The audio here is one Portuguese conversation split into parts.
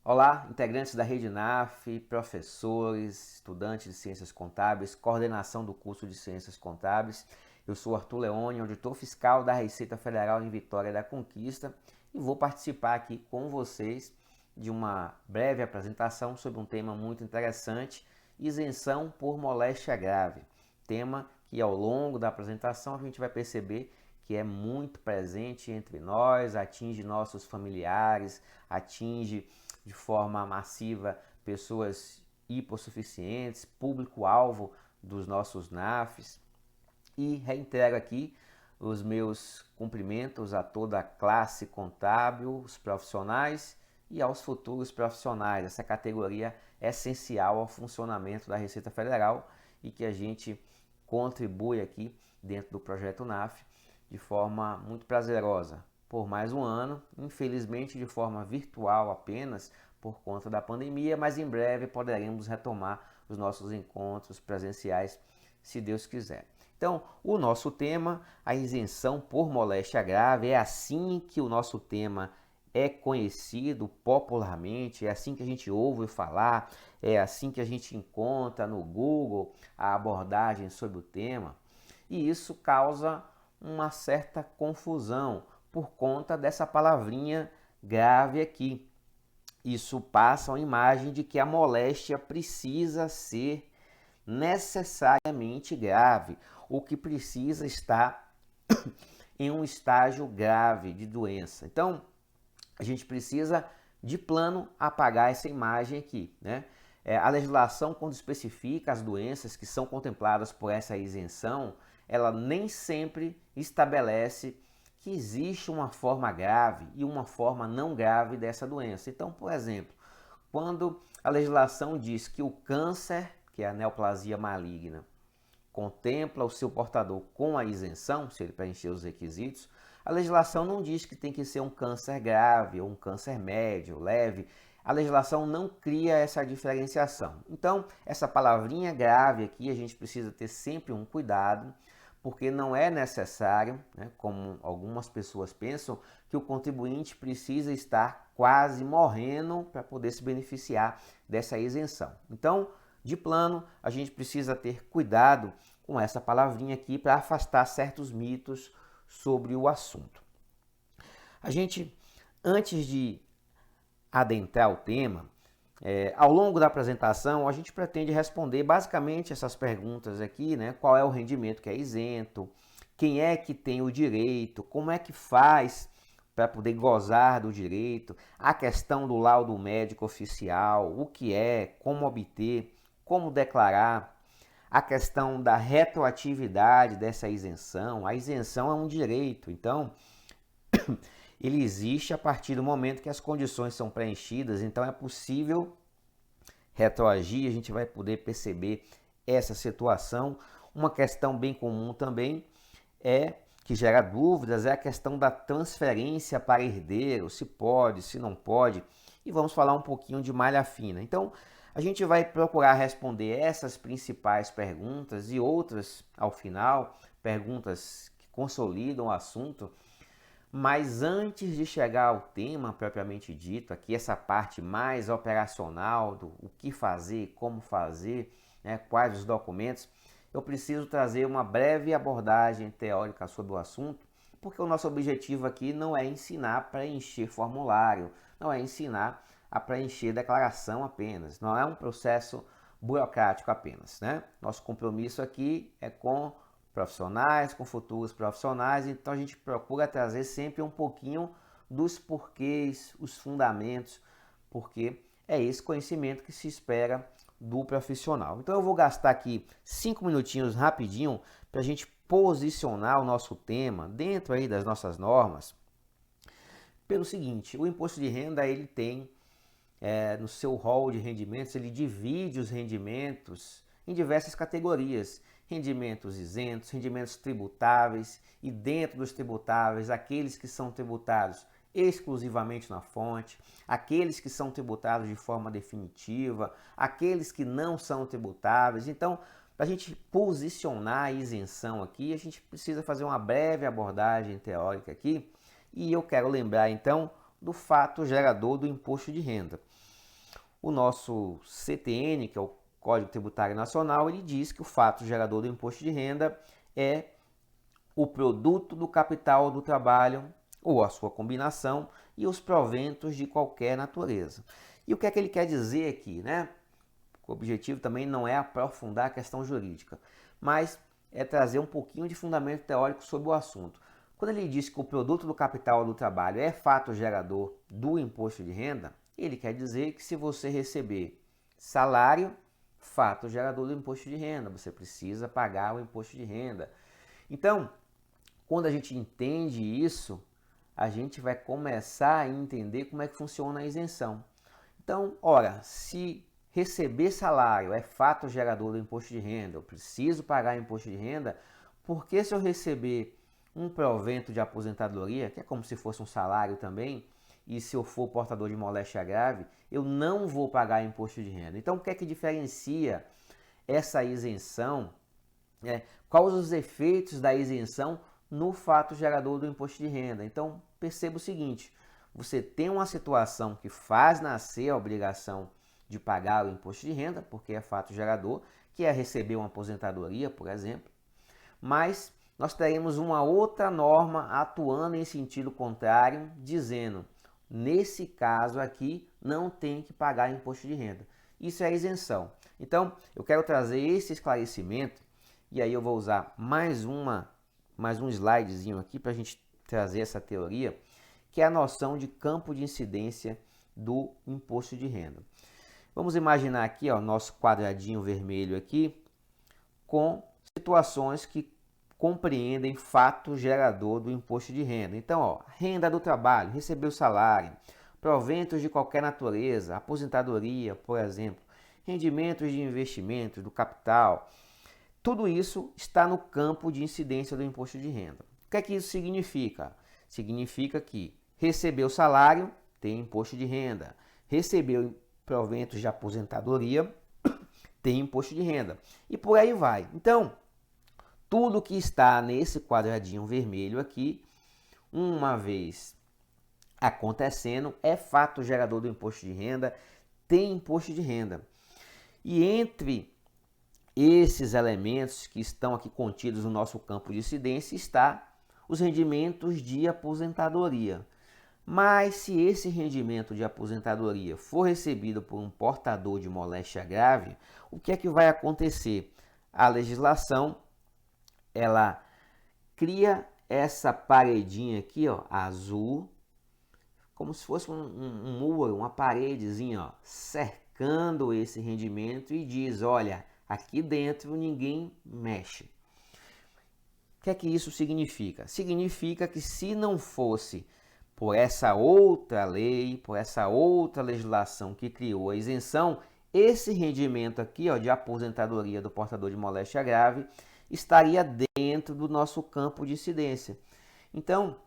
Olá, integrantes da Rede NAF, professores, estudantes de Ciências Contábeis, coordenação do curso de Ciências Contábeis. Eu sou Arthur Leone, auditor fiscal da Receita Federal em Vitória da Conquista e vou participar aqui com vocês de uma breve apresentação sobre um tema muito interessante, isenção por moléstia grave. Tema que ao longo da apresentação a gente vai perceber que é muito presente entre nós, atinge nossos familiares, atinge de forma massiva pessoas hipossuficientes, público-alvo dos nossos NAFs. E reitero aqui os meus cumprimentos a toda a classe contábil, os profissionais e aos futuros profissionais. Essa categoria é essencial ao funcionamento da Receita Federal e que a gente contribui aqui dentro do projeto NAF de forma muito prazerosa por mais um ano, infelizmente de forma virtual apenas por conta da pandemia, mas em breve poderemos retomar os nossos encontros presenciais, se Deus quiser. Então, o nosso tema, a isenção por moléstia grave, é assim que o nosso tema é conhecido popularmente, é assim que a gente ouve falar, é assim que a gente encontra no Google a abordagem sobre o tema, e isso causa uma certa confusão por conta dessa palavrinha grave aqui. Isso passa uma imagem de que a moléstia precisa ser necessariamente grave, ou que precisa estar em um estágio grave de doença. Então, a gente precisa de plano apagar essa imagem aqui, né? A legislação, quando especifica as doenças que são contempladas por essa isenção, ela nem sempre estabelece que existe uma forma grave e uma forma não grave dessa doença. Então, por exemplo, quando a legislação diz que o câncer, que é a neoplasia maligna, contempla o seu portador com a isenção, se ele preencher os requisitos, a legislação não diz que tem que ser um câncer grave ou um câncer médio, leve. A legislação não cria essa diferenciação. Então, essa palavrinha grave aqui, a gente precisa ter sempre um cuidado, porque não é necessário, né, como algumas pessoas pensam, que o contribuinte precisa estar quase morrendo para poder se beneficiar dessa isenção. Então, de plano, a gente precisa ter cuidado com essa palavrinha aqui para afastar certos mitos sobre o assunto. A gente, antes de adentrar o tema, ao longo da apresentação, a gente pretende responder basicamente essas perguntas aqui, né? Qual é o rendimento que é isento, quem é que tem o direito, como é que faz para poder gozar do direito, a questão do laudo médico oficial, o que é, como obter, como declarar, a questão da retroatividade dessa isenção. A isenção é um direito, então ele existe a partir do momento que as condições são preenchidas, então é possível retroagir, a gente vai poder perceber essa situação. Uma questão bem comum também que gera dúvidas é a questão da transferência para herdeiro, se pode, se não pode, e vamos falar um pouquinho de malha fina. Então, a gente vai procurar responder essas principais perguntas e outras ao final, perguntas que consolidam o assunto. Mas antes de chegar ao tema propriamente dito, aqui essa parte mais operacional do o que fazer, como fazer, né, quais os documentos, eu preciso trazer uma breve abordagem teórica sobre o assunto, porque o nosso objetivo aqui não é ensinar a preencher formulário, não é ensinar a preencher declaração apenas, não é um processo burocrático apenas, né? Nosso compromisso aqui é com profissionais, com futuros profissionais, então a gente procura trazer sempre um pouquinho dos porquês, os fundamentos, porque é esse conhecimento que se espera do profissional. Então eu vou gastar aqui 5 minutinhos rapidinho para a gente posicionar o nosso tema dentro aí das nossas normas, pelo seguinte: o imposto de renda ele tem no seu rol de rendimentos, ele divide os rendimentos em diversas categorias: rendimentos isentos, rendimentos tributáveis, e dentro dos tributáveis, aqueles que são tributados exclusivamente na fonte, aqueles que são tributados de forma definitiva, aqueles que não são tributáveis. Então, para a gente posicionar a isenção aqui, a gente precisa fazer uma breve abordagem teórica aqui, e eu quero lembrar então do fato gerador do imposto de renda. o nosso CTN, que é o Código Tributário Nacional, ele diz que o fato gerador do imposto de renda é o produto do capital do trabalho ou a sua combinação e os proventos de qualquer natureza. E o que é que ele quer dizer aqui, né? O objetivo também não é aprofundar a questão jurídica, mas é trazer um pouquinho de fundamento teórico sobre o assunto. Quando ele diz que o produto do capital do trabalho é fato gerador do imposto de renda, ele quer dizer que se você receber salário, fato gerador do imposto de renda, você precisa pagar o imposto de renda. Então, quando a gente entende isso, a gente vai começar a entender como é que funciona a isenção. Então, ora, se receber salário é fato gerador do imposto de renda, eu preciso pagar imposto de renda, porque se eu receber um provento de aposentadoria, que é como se fosse um salário também, e se eu for portador de moléstia grave, eu não vou pagar imposto de renda. Então, o que é que diferencia essa isenção? Quais os efeitos da isenção no fato gerador do imposto de renda? Então, perceba o seguinte, você tem uma situação que faz nascer a obrigação de pagar o imposto de renda, porque é fato gerador, que é receber uma aposentadoria, por exemplo, mas nós teremos uma outra norma atuando em sentido contrário, dizendo, nesse caso aqui, não tem que pagar imposto de renda. Isso é isenção. Então, eu quero trazer esse esclarecimento, e aí eu vou usar mais um slidezinho aqui para a gente trazer essa teoria, que é a noção de campo de incidência do imposto de renda. Vamos imaginar aqui, ó, nosso quadradinho vermelho aqui, com situações que compreendem fato gerador do imposto de renda. Então, ó, renda do trabalho, receber o salário, proventos de qualquer natureza, aposentadoria, por exemplo, rendimentos de investimentos, do capital, tudo isso está no campo de incidência do imposto de renda. O que é que isso significa? Significa que recebeu salário, tem imposto de renda. Recebeu proventos de aposentadoria, tem imposto de renda. E por aí vai. Então, tudo que está nesse quadradinho vermelho aqui, uma vez acontecendo, é fato gerador do imposto de renda, tem imposto de renda. E entre esses elementos que estão aqui contidos no nosso campo de incidência está os rendimentos de aposentadoria. Mas se esse rendimento de aposentadoria for recebido por um portador de moléstia grave, o que é que vai acontecer? A legislação, ela cria essa paredinha aqui, ó, azul, como se fosse um muro, uma paredezinha, ó, cercando esse rendimento e diz, olha, aqui dentro ninguém mexe. O que é que isso significa? Significa que se não fosse por essa outra lei, por essa outra legislação que criou a isenção, esse rendimento aqui, ó, de aposentadoria do portador de moléstia grave estaria dentro do nosso campo de incidência. Então,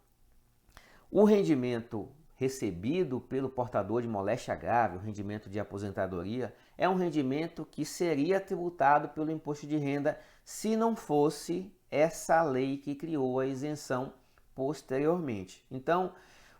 o rendimento recebido pelo portador de moléstia grave, o rendimento de aposentadoria, é um rendimento que seria tributado pelo imposto de renda se não fosse essa lei que criou a isenção posteriormente. Então,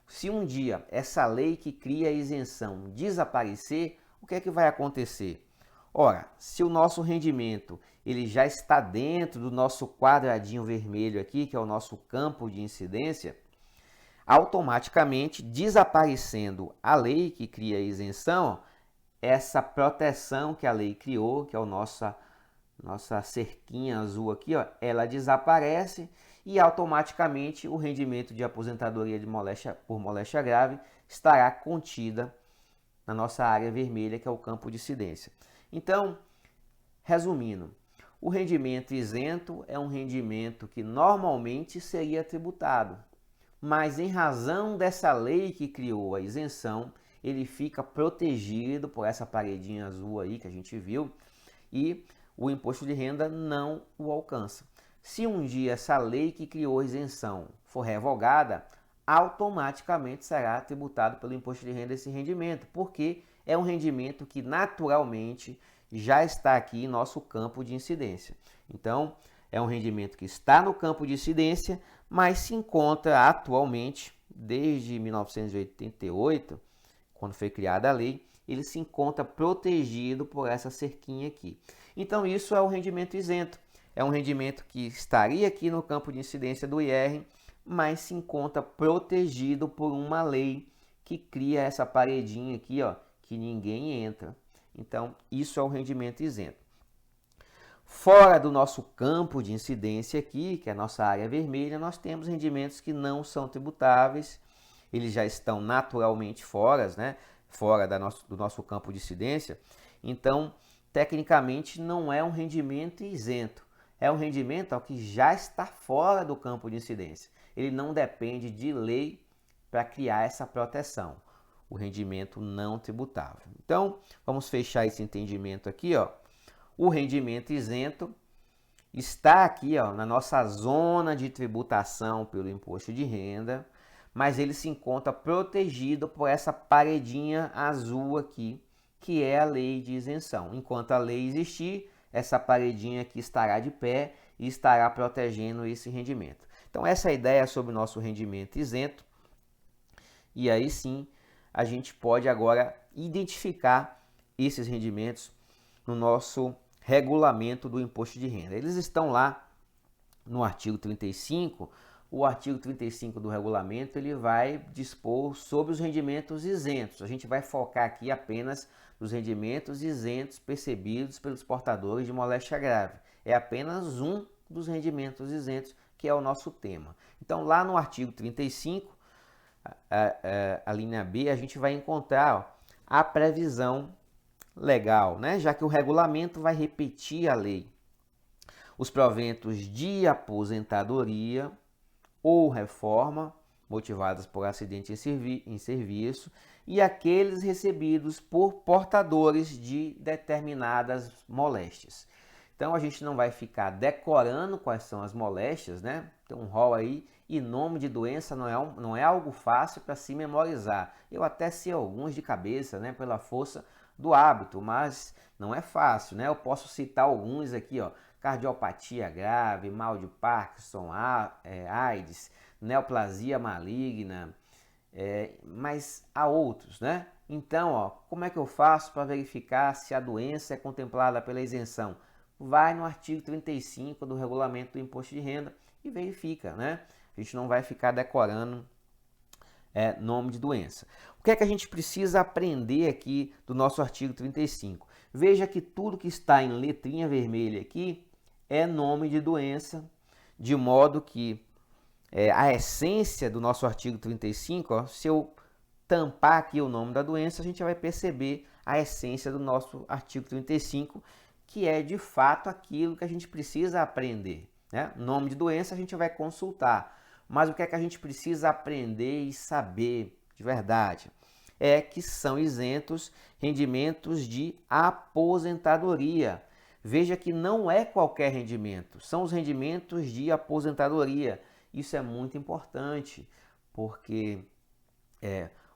se um dia essa lei que cria a isenção desaparecer, o que é que vai acontecer? Ora, se o nosso rendimento ele já está dentro do nosso quadradinho vermelho aqui, que é o nosso campo de incidência, automaticamente, desaparecendo a lei que cria a isenção, essa proteção que a lei criou, que é a nossa cerquinha azul aqui, ó, ela desaparece e automaticamente o rendimento de aposentadoria por moléstia grave estará contida na nossa área vermelha, que é o campo de incidência. Então, resumindo, o rendimento isento é um rendimento que normalmente seria tributado, mas em razão dessa lei que criou a isenção, ele fica protegido por essa paredinha azul aí que a gente viu e o imposto de renda não o alcança. Se um dia essa lei que criou a isenção for revogada, automaticamente será tributado pelo imposto de renda esse rendimento, porque é um rendimento que naturalmente já está aqui em nosso campo de incidência. Então, é um rendimento que está no campo de incidência, mas se encontra atualmente, desde 1988, quando foi criada a lei, ele se encontra protegido por essa cerquinha aqui. Então isso é o rendimento isento. É um rendimento que estaria aqui no campo de incidência do IR, mas se encontra protegido por uma lei que cria essa paredinha aqui, ó, que ninguém entra. Então isso é o rendimento isento. Fora do nosso campo de incidência aqui, que é a nossa área vermelha, nós temos rendimentos que não são tributáveis, eles já estão naturalmente fora, né? Fora do nosso campo de incidência. Então, tecnicamente, não é um rendimento isento. É um rendimento que já está fora do campo de incidência. Ele não depende de lei para criar essa proteção. O rendimento não tributável. Então, vamos fechar esse entendimento aqui, ó. O rendimento isento está aqui, ó, na nossa zona de tributação pelo imposto de renda, mas ele se encontra protegido por essa paredinha azul aqui, que é a lei de isenção. Enquanto a lei existir, essa paredinha aqui estará de pé e estará protegendo esse rendimento. Então essa é a ideia sobre o nosso rendimento isento. E aí sim, a gente pode agora identificar esses rendimentos no nosso regulamento do imposto de renda. Eles estão lá no artigo 35. O artigo 35 do regulamento ele vai dispor sobre os rendimentos isentos. A gente vai focar aqui apenas nos rendimentos isentos percebidos pelos portadores de moléstia grave. É apenas um dos rendimentos isentos que é o nosso tema. Então, lá no artigo 35, a linha B, a gente vai encontrar, ó, a previsão legal, né? Já que o regulamento vai repetir a lei. Os proventos de aposentadoria ou reforma motivadas por acidente em serviço e aqueles recebidos por portadores de determinadas moléstias. Então a gente não vai ficar decorando quais são as moléstias, né? Tem um rol aí, e nome de doença não é algo fácil para se memorizar. Eu até sei alguns de cabeça, né, pela força do hábito, mas não é fácil, né? Eu posso citar alguns aqui, ó: cardiopatia grave, mal de Parkinson, AIDS, neoplasia maligna, mas há outros, né? Então, ó, como é que eu faço para verificar se a doença é contemplada pela isenção? Vai no artigo 35 do regulamento do imposto de renda e verifica, né? A gente não vai ficar decorando nome de doença. O que é que a gente precisa aprender aqui do nosso artigo 35? Veja que tudo que está em letrinha vermelha aqui é nome de doença, de modo que a essência do nosso artigo 35, ó, se eu tampar aqui o nome da doença, a gente vai perceber a essência do nosso artigo 35, que é de fato aquilo que a gente precisa aprender, né? Nome de doença a gente vai consultar, mas o que é que a gente precisa aprender e saber de verdade? É que são isentos rendimentos de aposentadoria. Veja que não é qualquer rendimento, são os rendimentos de aposentadoria. Isso é muito importante, porque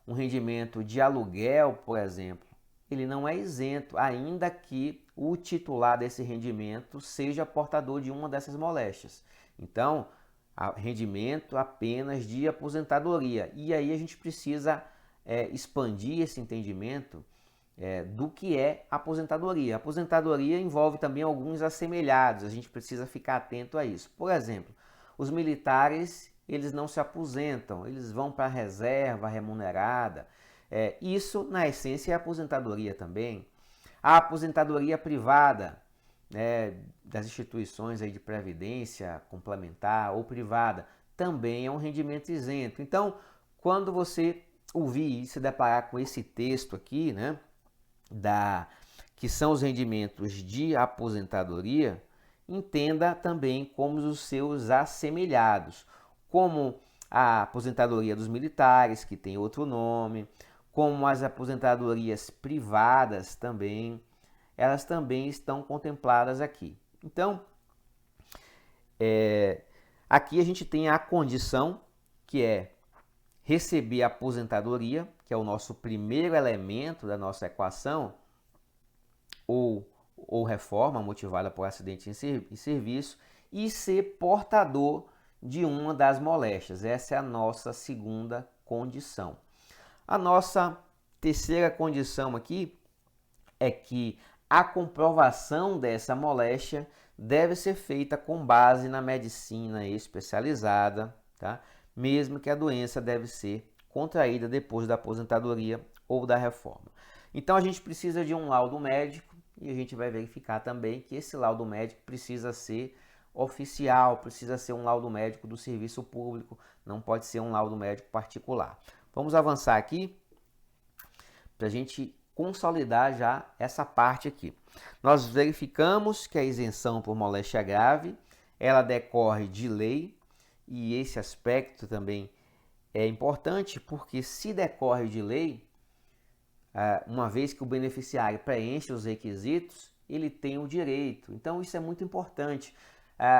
um rendimento de aluguel, por exemplo, ele não é isento, ainda que o titular desse rendimento seja portador de uma dessas moléstias. Então, rendimento apenas de aposentadoria. E aí a gente precisa expandir esse entendimento do que é aposentadoria. A aposentadoria envolve também alguns assemelhados, a gente precisa ficar atento a isso. Por exemplo, os militares, eles não se aposentam, eles vão para a reserva remunerada. Isso, na essência, é aposentadoria também. A aposentadoria privada, né, das instituições aí de previdência complementar ou privada, também é um rendimento isento. Então, quando você ouvir e se deparar com esse texto aqui, né, que são os rendimentos de aposentadoria, entenda também como os seus assemelhados, como a aposentadoria dos militares, que tem outro nome, como as aposentadorias privadas também, elas também estão contempladas aqui. Então, aqui a gente tem a condição, que é receber a aposentadoria, que é o nosso primeiro elemento da nossa equação, ou reforma motivada por acidente em serviço, e ser portador de uma das moléstias. Essa é a nossa segunda condição. A nossa terceira condição aqui é que a comprovação dessa moléstia deve ser feita com base na medicina especializada, tá? Mesmo que a doença deve ser contraída depois da aposentadoria ou da reforma. Então a gente precisa de um laudo médico e a gente vai verificar também que esse laudo médico precisa ser oficial, precisa ser um laudo médico do serviço público, não pode ser um laudo médico particular. Vamos avançar aqui para a gente consolidar já essa parte aqui. Nós verificamos que a isenção por moléstia grave, ela decorre de lei, e esse aspecto também é importante, porque se decorre de lei, uma vez que o beneficiário preenche os requisitos, ele tem o direito. Então isso é muito importante.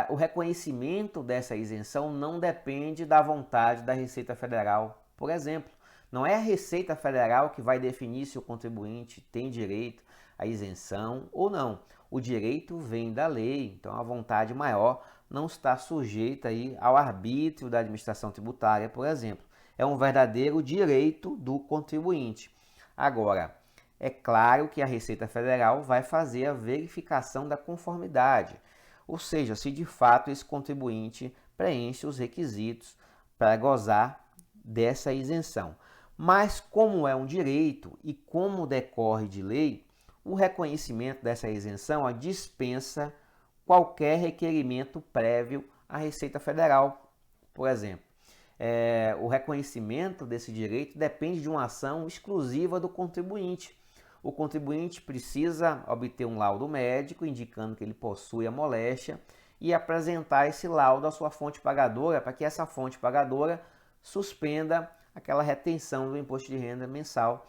O reconhecimento dessa isenção não depende da vontade da Receita Federal. Por exemplo, não é a Receita Federal que vai definir se o contribuinte tem direito à isenção ou não. O direito vem da lei, então a vontade maior não está sujeita aí ao arbítrio da administração tributária, por exemplo. É um verdadeiro direito do contribuinte. Agora, é claro que a Receita Federal vai fazer a verificação da conformidade, ou seja, se de fato esse contribuinte preenche os requisitos para gozar dessa isenção. Mas como é um direito e como decorre de lei, o reconhecimento dessa isenção dispensa qualquer requerimento prévio à Receita Federal. Por exemplo, o reconhecimento desse direito depende de uma ação exclusiva do contribuinte. O contribuinte precisa obter um laudo médico indicando que ele possui a moléstia e apresentar esse laudo à sua fonte pagadora para que essa fonte pagadora suspenda aquela retenção do imposto de renda mensal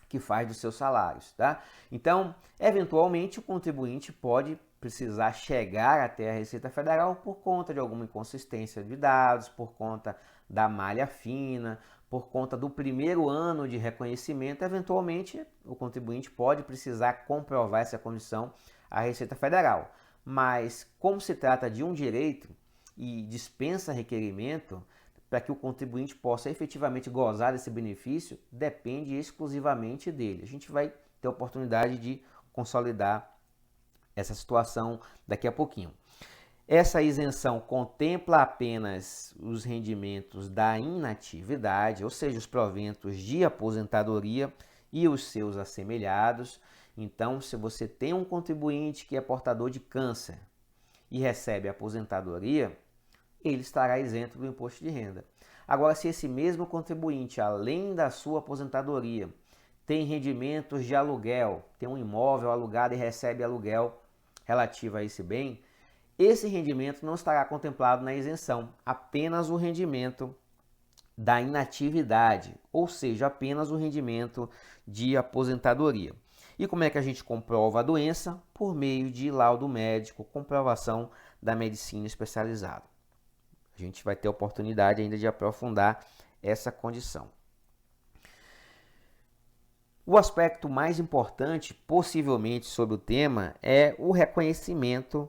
que faz dos seus salários, tá? Então, eventualmente, o contribuinte pode precisar chegar até a Receita Federal por conta de alguma inconsistência de dados, por conta da malha fina, por conta do primeiro ano de reconhecimento. Eventualmente, o contribuinte pode precisar comprovar essa condição à Receita Federal. Mas, como se trata de um direito e dispensa requerimento, para que o contribuinte possa efetivamente gozar desse benefício, depende exclusivamente dele. A gente vai ter a oportunidade de consolidar essa situação daqui a pouquinho. Essa isenção contempla apenas os rendimentos da inatividade, ou seja, os proventos de aposentadoria e os seus assemelhados. Então, se você tem um contribuinte que é portador de câncer e recebe aposentadoria, ele estará isento do imposto de renda. Agora, se esse mesmo contribuinte, além da sua aposentadoria, tem rendimentos de aluguel, tem um imóvel alugado e recebe aluguel relativo a esse bem, esse rendimento não estará contemplado na isenção, apenas o rendimento da inatividade, ou seja, apenas o rendimento de aposentadoria. E como é que a gente comprova a doença? Por meio de laudo médico, comprovação da medicina especializada. A gente vai ter a oportunidade ainda de aprofundar essa condição. O aspecto mais importante, possivelmente, sobre o tema é o reconhecimento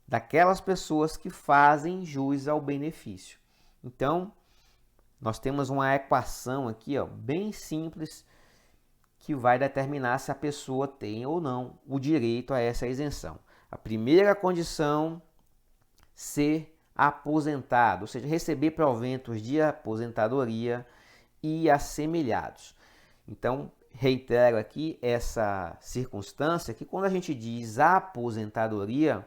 daquelas pessoas que fazem jus ao benefício. Então, nós temos uma equação aqui, bem simples, que vai determinar se a pessoa tem ou não o direito a essa isenção. A primeira condição, ser aposentado, ou seja, receber proventos de aposentadoria e assemelhados. Então, reitero aqui essa circunstância que quando a gente diz aposentadoria,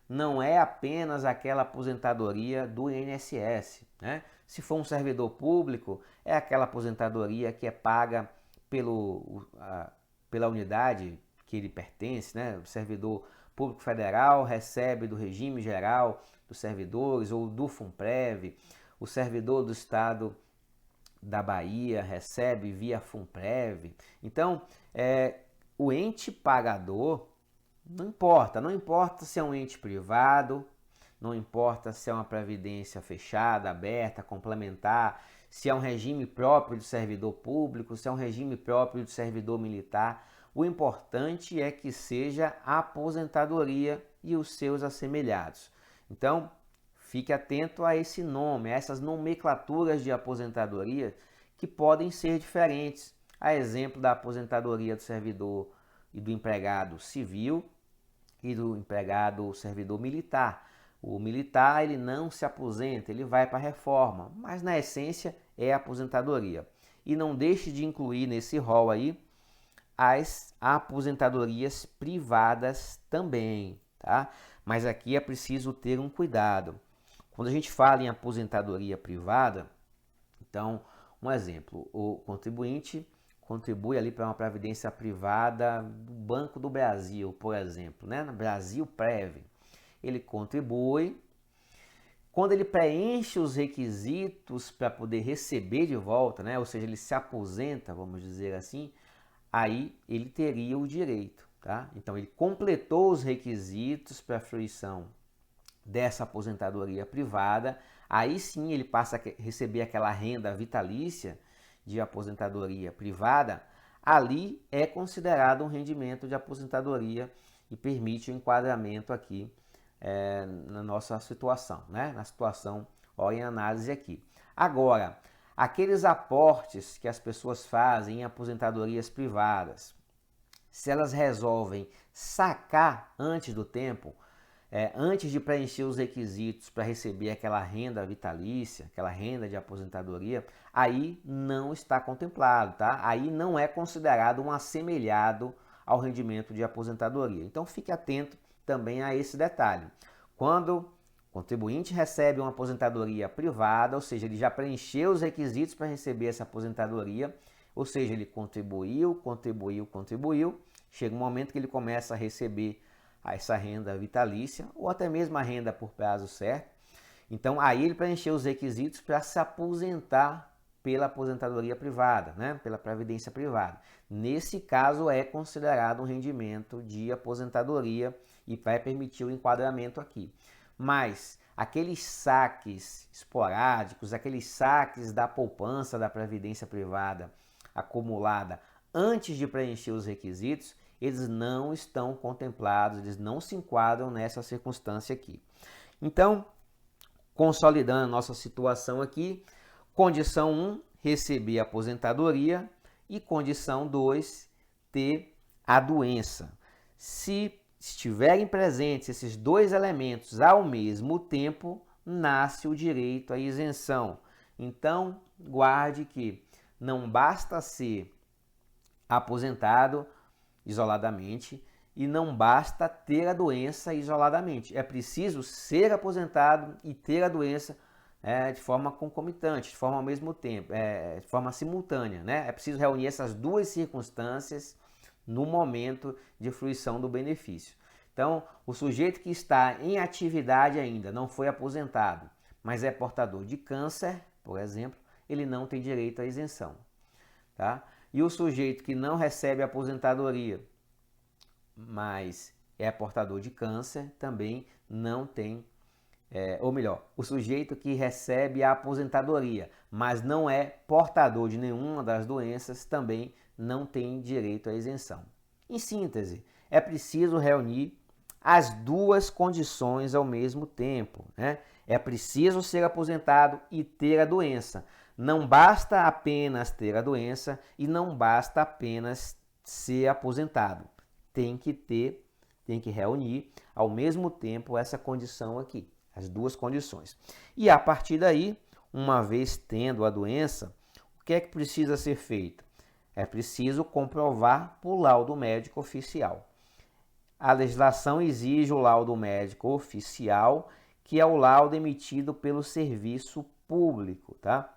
não é apenas aquela aposentadoria do INSS, né? Se for um servidor público, é aquela aposentadoria que é paga pela unidade que ele pertence, né? O servidor público federal recebe do regime geral dos servidores ou do FUNPREV, o servidor do estado da Bahia recebe via FUNPREV. Então, o ente pagador, não importa se é um ente privado, não importa se é uma previdência fechada, aberta, complementar, se é um regime próprio do servidor público, se é um regime próprio do servidor militar. O importante é que seja a aposentadoria e os seus assemelhados. Então, fique atento a esse nome, a essas nomenclaturas de aposentadoria que podem ser diferentes. a exemplo da aposentadoria do servidor e do empregado civil e do empregado servidor militar. O militar ele não se aposenta, ele vai para a reforma, mas na essência é a aposentadoria. E não deixe de incluir nesse rol aí as aposentadorias privadas também, tá? Mas aqui é preciso ter um cuidado. Quando a gente fala em aposentadoria privada, então, um exemplo, o contribuinte contribui ali para uma previdência privada do Banco do Brasil, por exemplo, né? No Brasilprev. Ele contribui. Quando ele preenche os requisitos para poder receber de volta, né? Ou seja, ele se aposenta, vamos dizer assim, aí ele teria o direito, tá? Então ele completou os requisitos para a fruição dessa aposentadoria privada, aí sim ele passa a receber aquela renda vitalícia de aposentadoria privada, ali é considerado um rendimento de aposentadoria e permite o enquadramento aqui na nossa situação, né? Na situação ó, em análise aqui. Agora, aqueles aportes que as pessoas fazem em aposentadorias privadas, se elas resolvem sacar antes do tempo, antes de preencher os requisitos para receber aquela renda vitalícia, aquela renda de aposentadoria, aí não está contemplado, tá? Aí não é considerado um assemelhado ao rendimento de aposentadoria. Então fique atento também a esse detalhe. Quando o contribuinte recebe uma aposentadoria privada, ou seja, ele já preencheu os requisitos para receber essa aposentadoria, ou seja, ele contribuiu, chega um momento que ele começa a receber essa renda vitalícia ou até mesmo a renda por prazo certo. Então aí ele preencheu os requisitos para se aposentar pela aposentadoria privada, né? Pela previdência privada. Nesse caso é considerado um rendimento de aposentadoria e vai permitir o enquadramento aqui. Mas aqueles saques esporádicos, aqueles saques da poupança da previdência privada acumulada antes de preencher os requisitos, eles não estão contemplados, eles não se enquadram nessa circunstância aqui. Então, consolidando a nossa situação aqui, condição 1, receber a aposentadoria e condição 2, ter a doença. Se estiverem presentes esses dois elementos ao mesmo tempo, nasce o direito à isenção. Então, guarde que não basta ser aposentado isoladamente e não basta ter a doença isoladamente. É preciso ser aposentado e ter a doença de forma concomitante, de forma ao mesmo tempo, de forma simultânea, né? É preciso reunir essas duas circunstâncias no momento de fruição do benefício. Então, o sujeito que está em atividade ainda, não foi aposentado, mas é portador de câncer, por exemplo, ele não tem direito à isenção, tá? E o sujeito que não recebe aposentadoria, mas é portador de câncer, também não tem, ou melhor, o sujeito que recebe a aposentadoria, mas não é portador de nenhuma das doenças, também não tem direito à isenção. Em síntese, é preciso reunir as duas condições ao mesmo tempo, né? É preciso ser aposentado e ter a doença. Não basta apenas ter a doença e não basta apenas ser aposentado. Tem que reunir ao mesmo tempo essa condição aqui, as duas condições. E a partir daí, uma vez tendo a doença, o que é que precisa ser feito? É preciso comprovar por laudo médico oficial. A legislação exige o laudo médico oficial, que é o laudo emitido pelo serviço público, tá?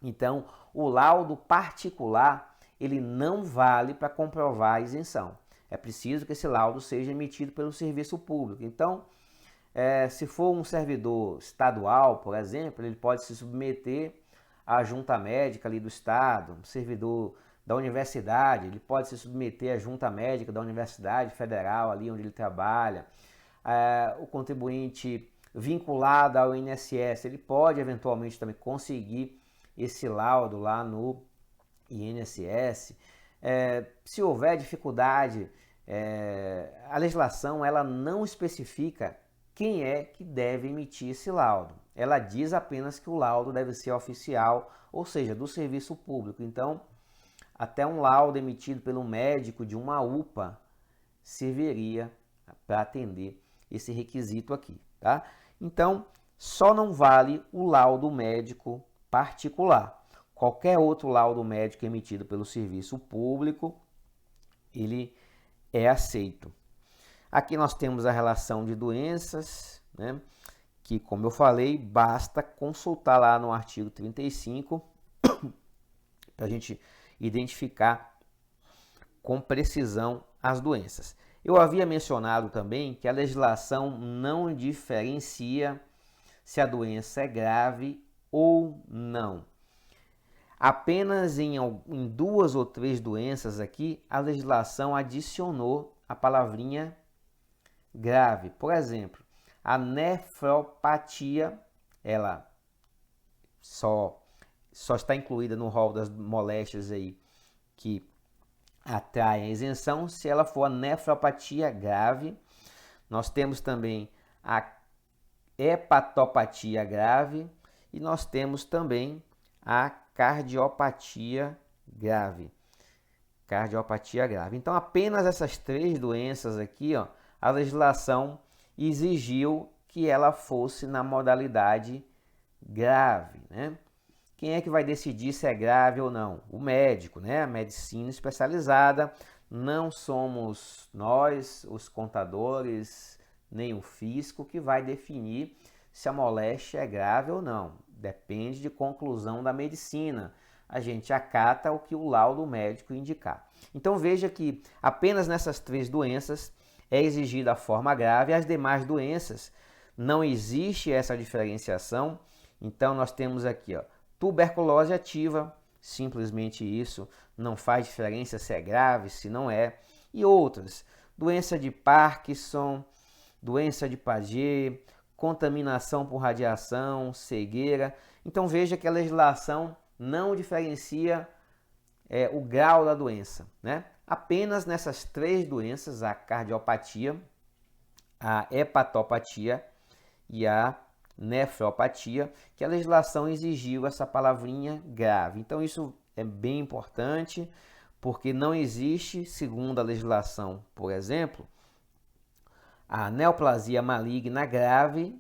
Então, o laudo particular, ele não vale para comprovar a isenção. É preciso que esse laudo seja emitido pelo serviço público. Então, se for um servidor estadual, por exemplo, ele pode se submeter à junta médica ali do estado, um servidor da universidade, ele pode se submeter à junta médica da Universidade Federal, ali onde ele trabalha. O contribuinte vinculado ao INSS, ele pode eventualmente também conseguir esse laudo lá no INSS. Se houver dificuldade, a legislação ela não especifica quem é que deve emitir esse laudo. Ela diz apenas que o laudo deve ser oficial, ou seja, do serviço público. Então, até um laudo emitido pelo médico de uma UPA serviria para atender esse requisito aqui, tá? Então, só não vale o laudo médico particular. Qualquer outro laudo médico emitido pelo serviço público, ele é aceito. Aqui nós temos a relação de doenças, né? Que, como eu falei, basta consultar lá no artigo 35 para a gente identificar com precisão as doenças. Eu havia mencionado também que a legislação não diferencia se a doença é grave ou não. Apenas em 2 ou 3 doenças aqui, a legislação adicionou a palavrinha grave. Por exemplo, a nefropatia, ela só está incluída no rol das moléstias aí que atraem a isenção se ela for a nefropatia grave. Nós temos também a hepatopatia grave e nós temos também a cardiopatia grave. Cardiopatia grave. Então, apenas essas 3 doenças aqui, ó, a legislação exigiu que ela fosse na modalidade grave, né? Quem é que vai decidir se é grave ou não? O médico, né? A medicina especializada. Não somos nós, os contadores, nem o fisco, que vai definir se a moléstia é grave ou não. Depende de conclusão da medicina. A gente acata o que o laudo médico indicar. Então veja que apenas nessas 3 doenças é exigida a forma grave, as demais doenças não existe essa diferenciação. Então nós temos aqui, ó, tuberculose ativa, simplesmente isso, não faz diferença se é grave, se não é. E outras, doença de Parkinson, doença de Paget, contaminação por radiação, cegueira. Então veja que a legislação não diferencia o grau da doença, né? Apenas nessas 3 doenças, a cardiopatia, a hepatopatia e a nefropatia, que a legislação exigiu essa palavrinha grave. Então isso é bem importante, porque não existe, segundo a legislação, por exemplo, a neoplasia maligna grave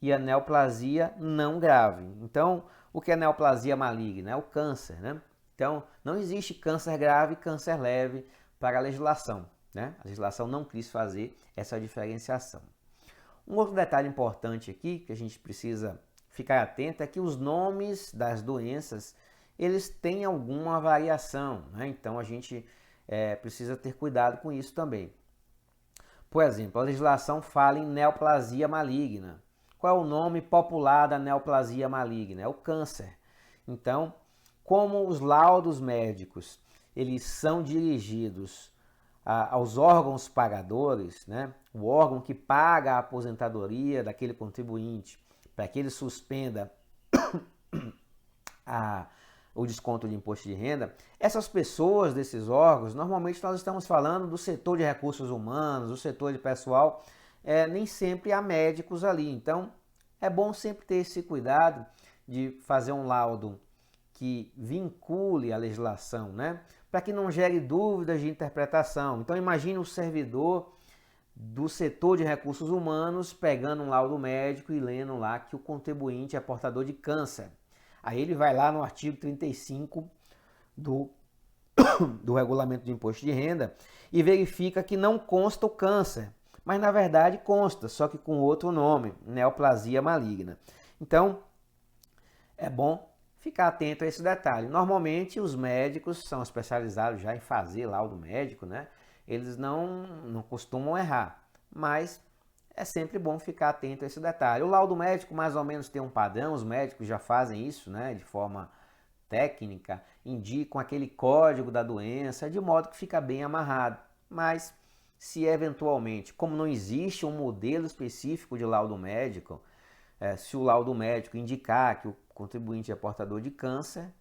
e a neoplasia não grave. Então, o que é neoplasia maligna? É o câncer, né? Então, não existe câncer grave e câncer leve para a legislação, né? A legislação não quis fazer essa diferenciação. Um outro detalhe importante aqui, que a gente precisa ficar atento, é que os nomes das doenças, eles têm alguma variação, né? Então, a gente precisa ter cuidado com isso também. Por exemplo, a legislação fala em neoplasia maligna. Qual é o nome popular da neoplasia maligna? É o câncer. Então, como os laudos médicos eles são dirigidos aos órgãos pagadores, né? O órgão que paga a aposentadoria daquele contribuinte para que ele suspenda o desconto de imposto de renda, essas pessoas desses órgãos, normalmente nós estamos falando do setor de recursos humanos, do setor de pessoal, nem sempre há médicos ali. Então, é bom sempre ter esse cuidado de fazer um laudo que vincule a legislação, né? Para que não gere dúvidas de interpretação. Então, imagine um servidor do setor de recursos humanos pegando um laudo médico e lendo lá que o contribuinte é portador de câncer. Aí ele vai lá no artigo 35 do Regulamento de Imposto de Renda e verifica que não consta o câncer, mas na verdade consta, só que com outro nome, neoplasia maligna. Então, é bom ficar atento a esse detalhe. Normalmente os médicos são especializados já em fazer laudo médico, né? Eles não costumam errar, mas é sempre bom ficar atento a esse detalhe. O laudo médico mais ou menos tem um padrão, os médicos já fazem isso, né, de forma técnica, indicam aquele código da doença, de modo que fica bem amarrado. Mas se eventualmente, como não existe um modelo específico de laudo médico, se o laudo médico indicar que o contribuinte é portador de câncer,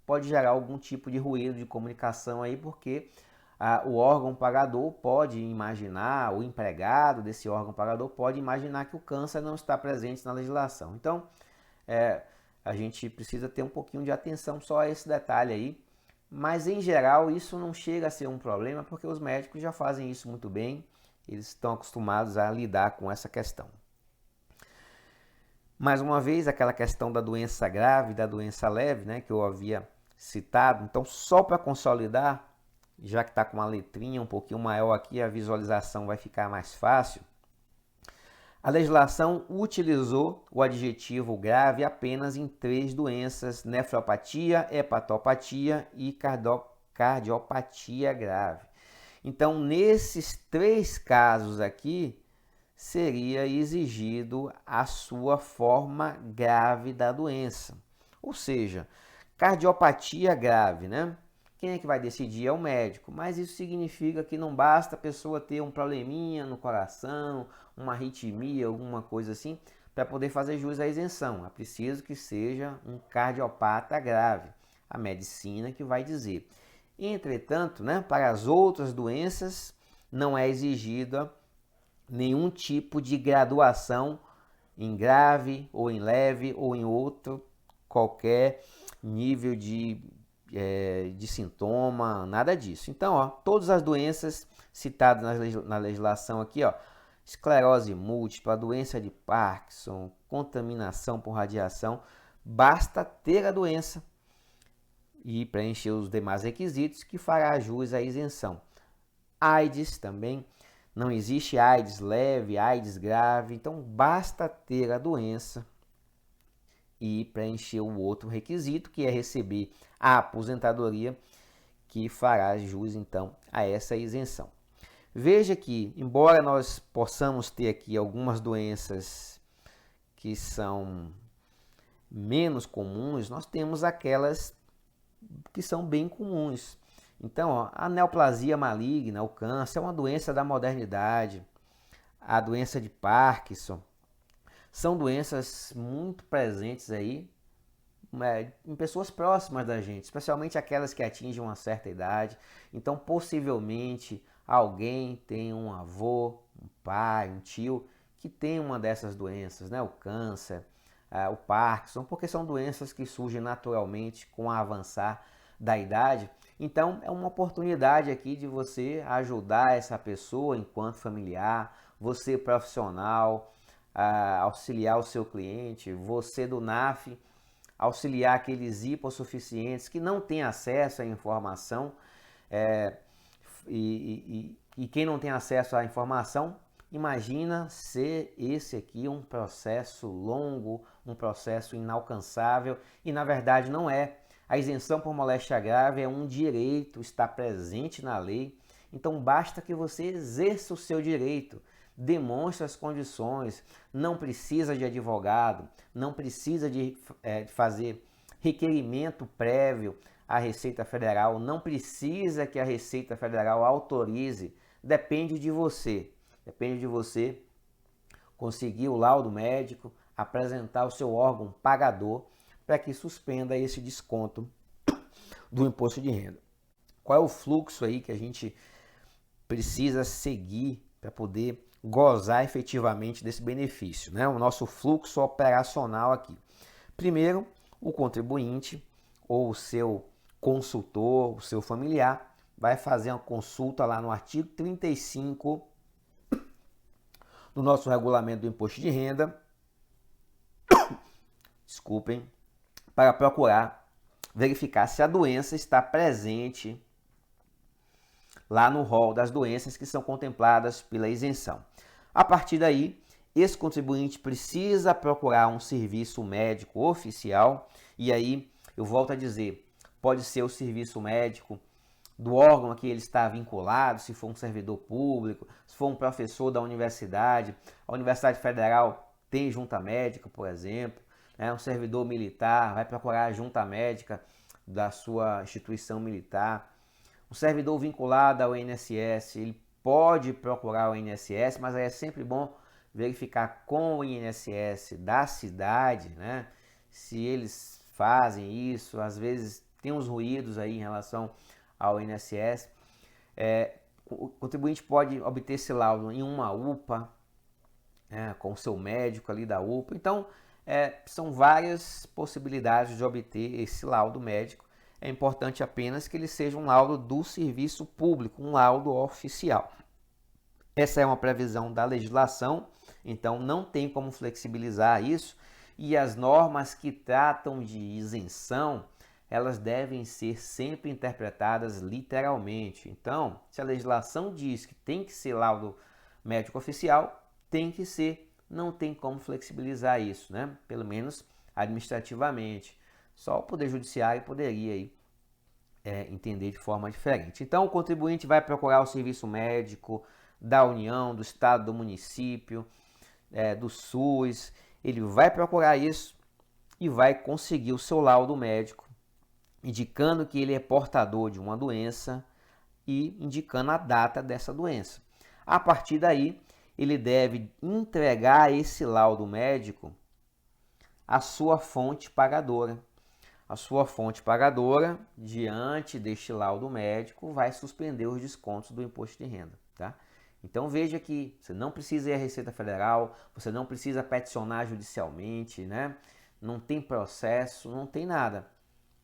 pode gerar algum tipo de ruído de comunicação aí, porque o órgão pagador pode imaginar, o empregado desse órgão pagador pode imaginar que o câncer não está presente na legislação. Então, a gente precisa ter um pouquinho de atenção só a esse detalhe aí, mas em geral isso não chega a ser um problema porque os médicos já fazem isso muito bem, eles estão acostumados a lidar com essa questão. Mais uma vez, aquela questão da doença grave, da doença leve, né, que eu havia citado. Então, só para consolidar, já que está com uma letrinha um pouquinho maior aqui, a visualização vai ficar mais fácil. A legislação utilizou o adjetivo grave apenas em 3 doenças: nefropatia, hepatopatia e cardiopatia grave. Então, nesses 3 casos aqui, seria exigido a sua forma grave da doença. Ou seja, cardiopatia grave, né? Quem é que vai decidir? É o médico. Mas isso significa que não basta a pessoa ter um probleminha no coração, uma arritmia, alguma coisa assim, para poder fazer jus à isenção. É preciso que seja um cardiopata grave. A medicina que vai dizer. Entretanto, né, para as outras doenças, não é exigida nenhum tipo de graduação em grave ou em leve ou em outro qualquer nível de sintoma, nada disso. Então, ó, todas as doenças citadas na legislação aqui, ó, esclerose múltipla, doença de Parkinson, contaminação por radiação, basta ter a doença e preencher os demais requisitos que fará jus à isenção. AIDS também. Não existe AIDS leve, AIDS grave, então basta ter a doença e preencher o outro requisito, que é receber a aposentadoria, que fará jus então a essa isenção. Veja que, embora nós possamos ter aqui algumas doenças que são menos comuns, nós temos aquelas que são bem comuns. Então, ó, a neoplasia maligna, o câncer, é uma doença da modernidade. A doença de Parkinson são doenças muito presentes aí em pessoas próximas da gente, especialmente aquelas que atingem uma certa idade. Então, possivelmente, alguém tem um avô, um pai, um tio que tem uma dessas doenças, né? O câncer, o Parkinson, porque são doenças que surgem naturalmente com o avançar da idade. Então, é uma oportunidade aqui de você ajudar essa pessoa enquanto familiar, você profissional, auxiliar o seu cliente, você do NAF, auxiliar aqueles hipossuficientes que não têm acesso à informação. E quem não tem acesso à informação, imagina ser esse aqui um processo longo, um processo inalcançável, e na verdade não é. A isenção por moléstia grave é um direito, está presente na lei, então basta que você exerça o seu direito, demonstre as condições, não precisa de advogado, não precisa de fazer requerimento prévio à Receita Federal, não precisa que a Receita Federal autorize, depende de você conseguir o laudo médico, apresentar o seu órgão pagador para que suspenda esse desconto do imposto de renda. Qual é o fluxo aí que a gente precisa seguir para poder gozar efetivamente desse benefício, né? O nosso fluxo operacional aqui. Primeiro, o contribuinte ou o seu consultor, o seu familiar, vai fazer uma consulta lá no artigo 35 do nosso regulamento do imposto de renda, desculpem, para procurar verificar se a doença está presente lá no rol das doenças que são contempladas pela isenção. A partir daí, esse contribuinte precisa procurar um serviço médico oficial, e aí eu volto a dizer, pode ser o serviço médico do órgão a que ele está vinculado, se for um servidor público, se for um professor da universidade. A Universidade Federal tem junta médica, por exemplo, né? Um servidor militar vai procurar a junta médica da sua instituição militar. Um servidor vinculado ao INSS, ele pode procurar o INSS, mas aí é sempre bom verificar com o INSS da cidade, né? Se eles fazem isso. Às vezes tem uns ruídos aí em relação ao INSS. O contribuinte pode obter esse laudo em uma UPA, com o seu médico ali da UPA. Então, são várias possibilidades de obter esse laudo médico. é importante apenas que ele seja um laudo do serviço público, um laudo oficial. Essa é uma previsão da legislação, então não tem como flexibilizar isso, e as normas que tratam de isenção, elas devem ser sempre interpretadas literalmente. Então, se a legislação diz que tem que ser laudo médico oficial, tem que ser, não tem como flexibilizar isso, né? Pelo menos administrativamente. Só o Poder Judiciário poderia aí, entender de forma diferente. Então, o contribuinte vai procurar o serviço médico da União, do Estado, do município, do SUS, ele vai procurar isso e vai conseguir o seu laudo médico, indicando que ele é portador de uma doença e indicando a data dessa doença. A partir daí, ele deve entregar esse laudo médico à sua fonte pagadora. A sua fonte pagadora, diante deste laudo médico, vai suspender os descontos do imposto de renda, tá? Então veja que você não precisa ir à Receita Federal, você não precisa peticionar judicialmente, né? Não tem processo, não tem nada.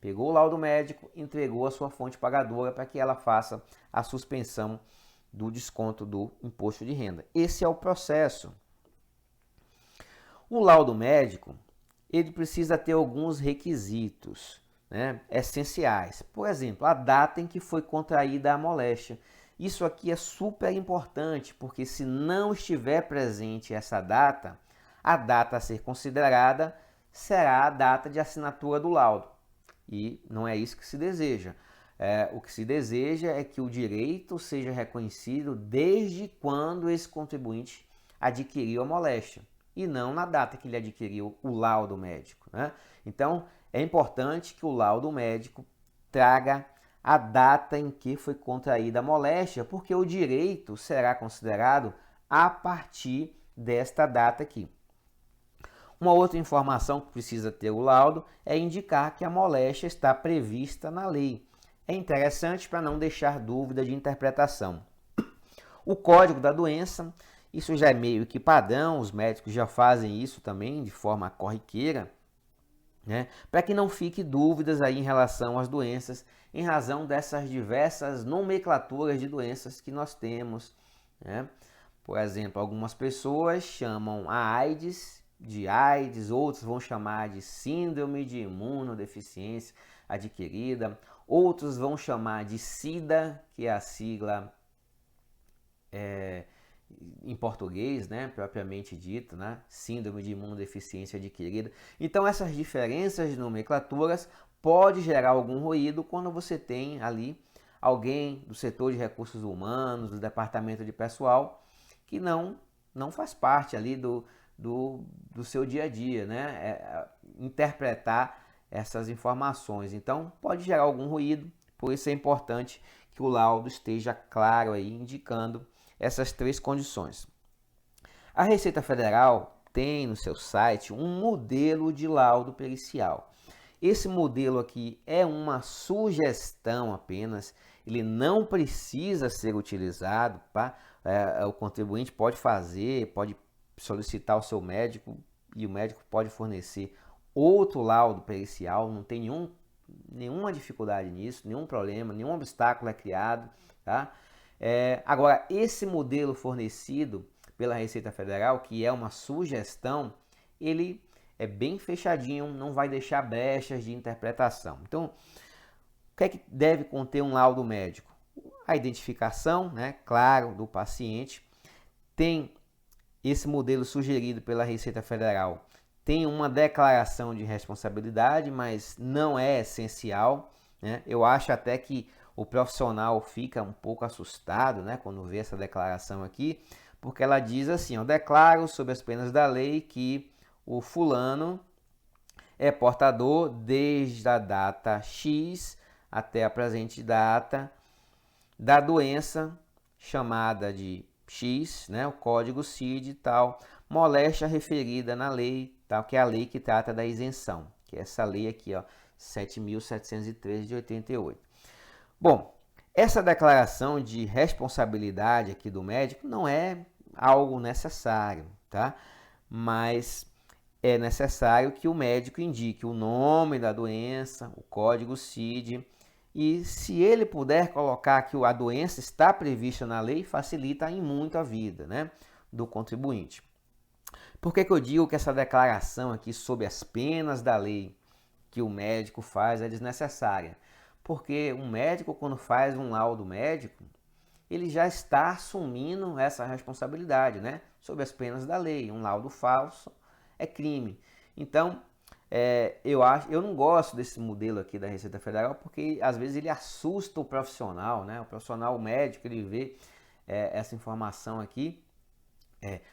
Pegou o laudo médico, entregou a sua fonte pagadora para que ela faça a suspensão do desconto do imposto de renda. Esse é o processo. O laudo médico, ele precisa ter alguns requisitos, né, essenciais. Por exemplo, a data em que foi contraída a moléstia. Isso aqui é super importante, porque se não estiver presente essa data, a data a ser considerada será a data de assinatura do laudo. E não é isso que se deseja. O que se deseja é que o direito seja reconhecido desde quando esse contribuinte adquiriu a moléstia, e não na data que ele adquiriu o laudo médico, né? Então, é importante que o laudo médico traga a data em que foi contraída a moléstia, porque o direito será considerado a partir desta data aqui. Uma outra informação que precisa ter o laudo é indicar que a moléstia está prevista na lei. É interessante para não deixar dúvida de interpretação. O código da doença, isso já é meio que padrão, os médicos já fazem isso também de forma corriqueira, né? Para que não fique dúvidas aí em relação às doenças, em razão dessas diversas nomenclaturas de doenças que nós temos, né? Por exemplo, algumas pessoas chamam a AIDS de AIDS, outros vão chamar de síndrome de imunodeficiência adquirida, outros vão chamar de SIDA, que é a sigla em português, né, propriamente dito, né, síndrome de imunodeficiência adquirida. Então essas diferenças de nomenclaturas pode gerar algum ruído quando você tem ali alguém do setor de recursos humanos, do departamento de pessoal, que não faz parte ali do seu dia a dia, né, interpretar essas informações. Então pode gerar algum ruído, por isso é importante que o laudo esteja claro aí, indicando essas três condições. A Receita Federal tem no seu site um modelo de laudo pericial. Esse modelo aqui é uma sugestão apenas, ele não precisa ser utilizado, tá? O contribuinte pode fazer, pode solicitar ao seu médico e o médico pode fornecer outro laudo pericial, não tem nenhuma dificuldade nisso, nenhum problema, nenhum obstáculo é criado, tá? Agora, esse modelo fornecido pela Receita Federal, que é uma sugestão, ele é bem fechadinho, não vai deixar brechas de interpretação. Então, o que é que deve conter um laudo médico? A identificação, né, claro, do paciente. Tem esse modelo sugerido pela Receita Federal, tem uma declaração de responsabilidade, mas não é essencial, né? Eu acho até que o profissional fica um pouco assustado, né, quando vê essa declaração aqui, porque ela diz assim: eu declaro sob as penas da lei que o fulano é portador desde a data X até a presente data da doença chamada de X, né, o código CID e tal, moléstia referida na lei, tal, que é a lei que trata da isenção, que é essa lei aqui, ó, 7.713 de 88. Bom, essa declaração de responsabilidade aqui do médico não é algo necessário, tá? Mas é necessário que o médico indique o nome da doença, o código CID, e se ele puder colocar que a doença está prevista na lei, facilita em muito a vida, né, do contribuinte. Por que eu digo que essa declaração aqui sobre as penas da lei que o médico faz é desnecessária? Porque um médico, quando faz um laudo médico, ele já está assumindo essa responsabilidade, né, sobre as penas da lei. Um laudo falso é crime. Então, eu não gosto desse modelo aqui da Receita Federal, porque às vezes ele assusta o profissional, né? O profissional médico, ele vê essa informação aqui,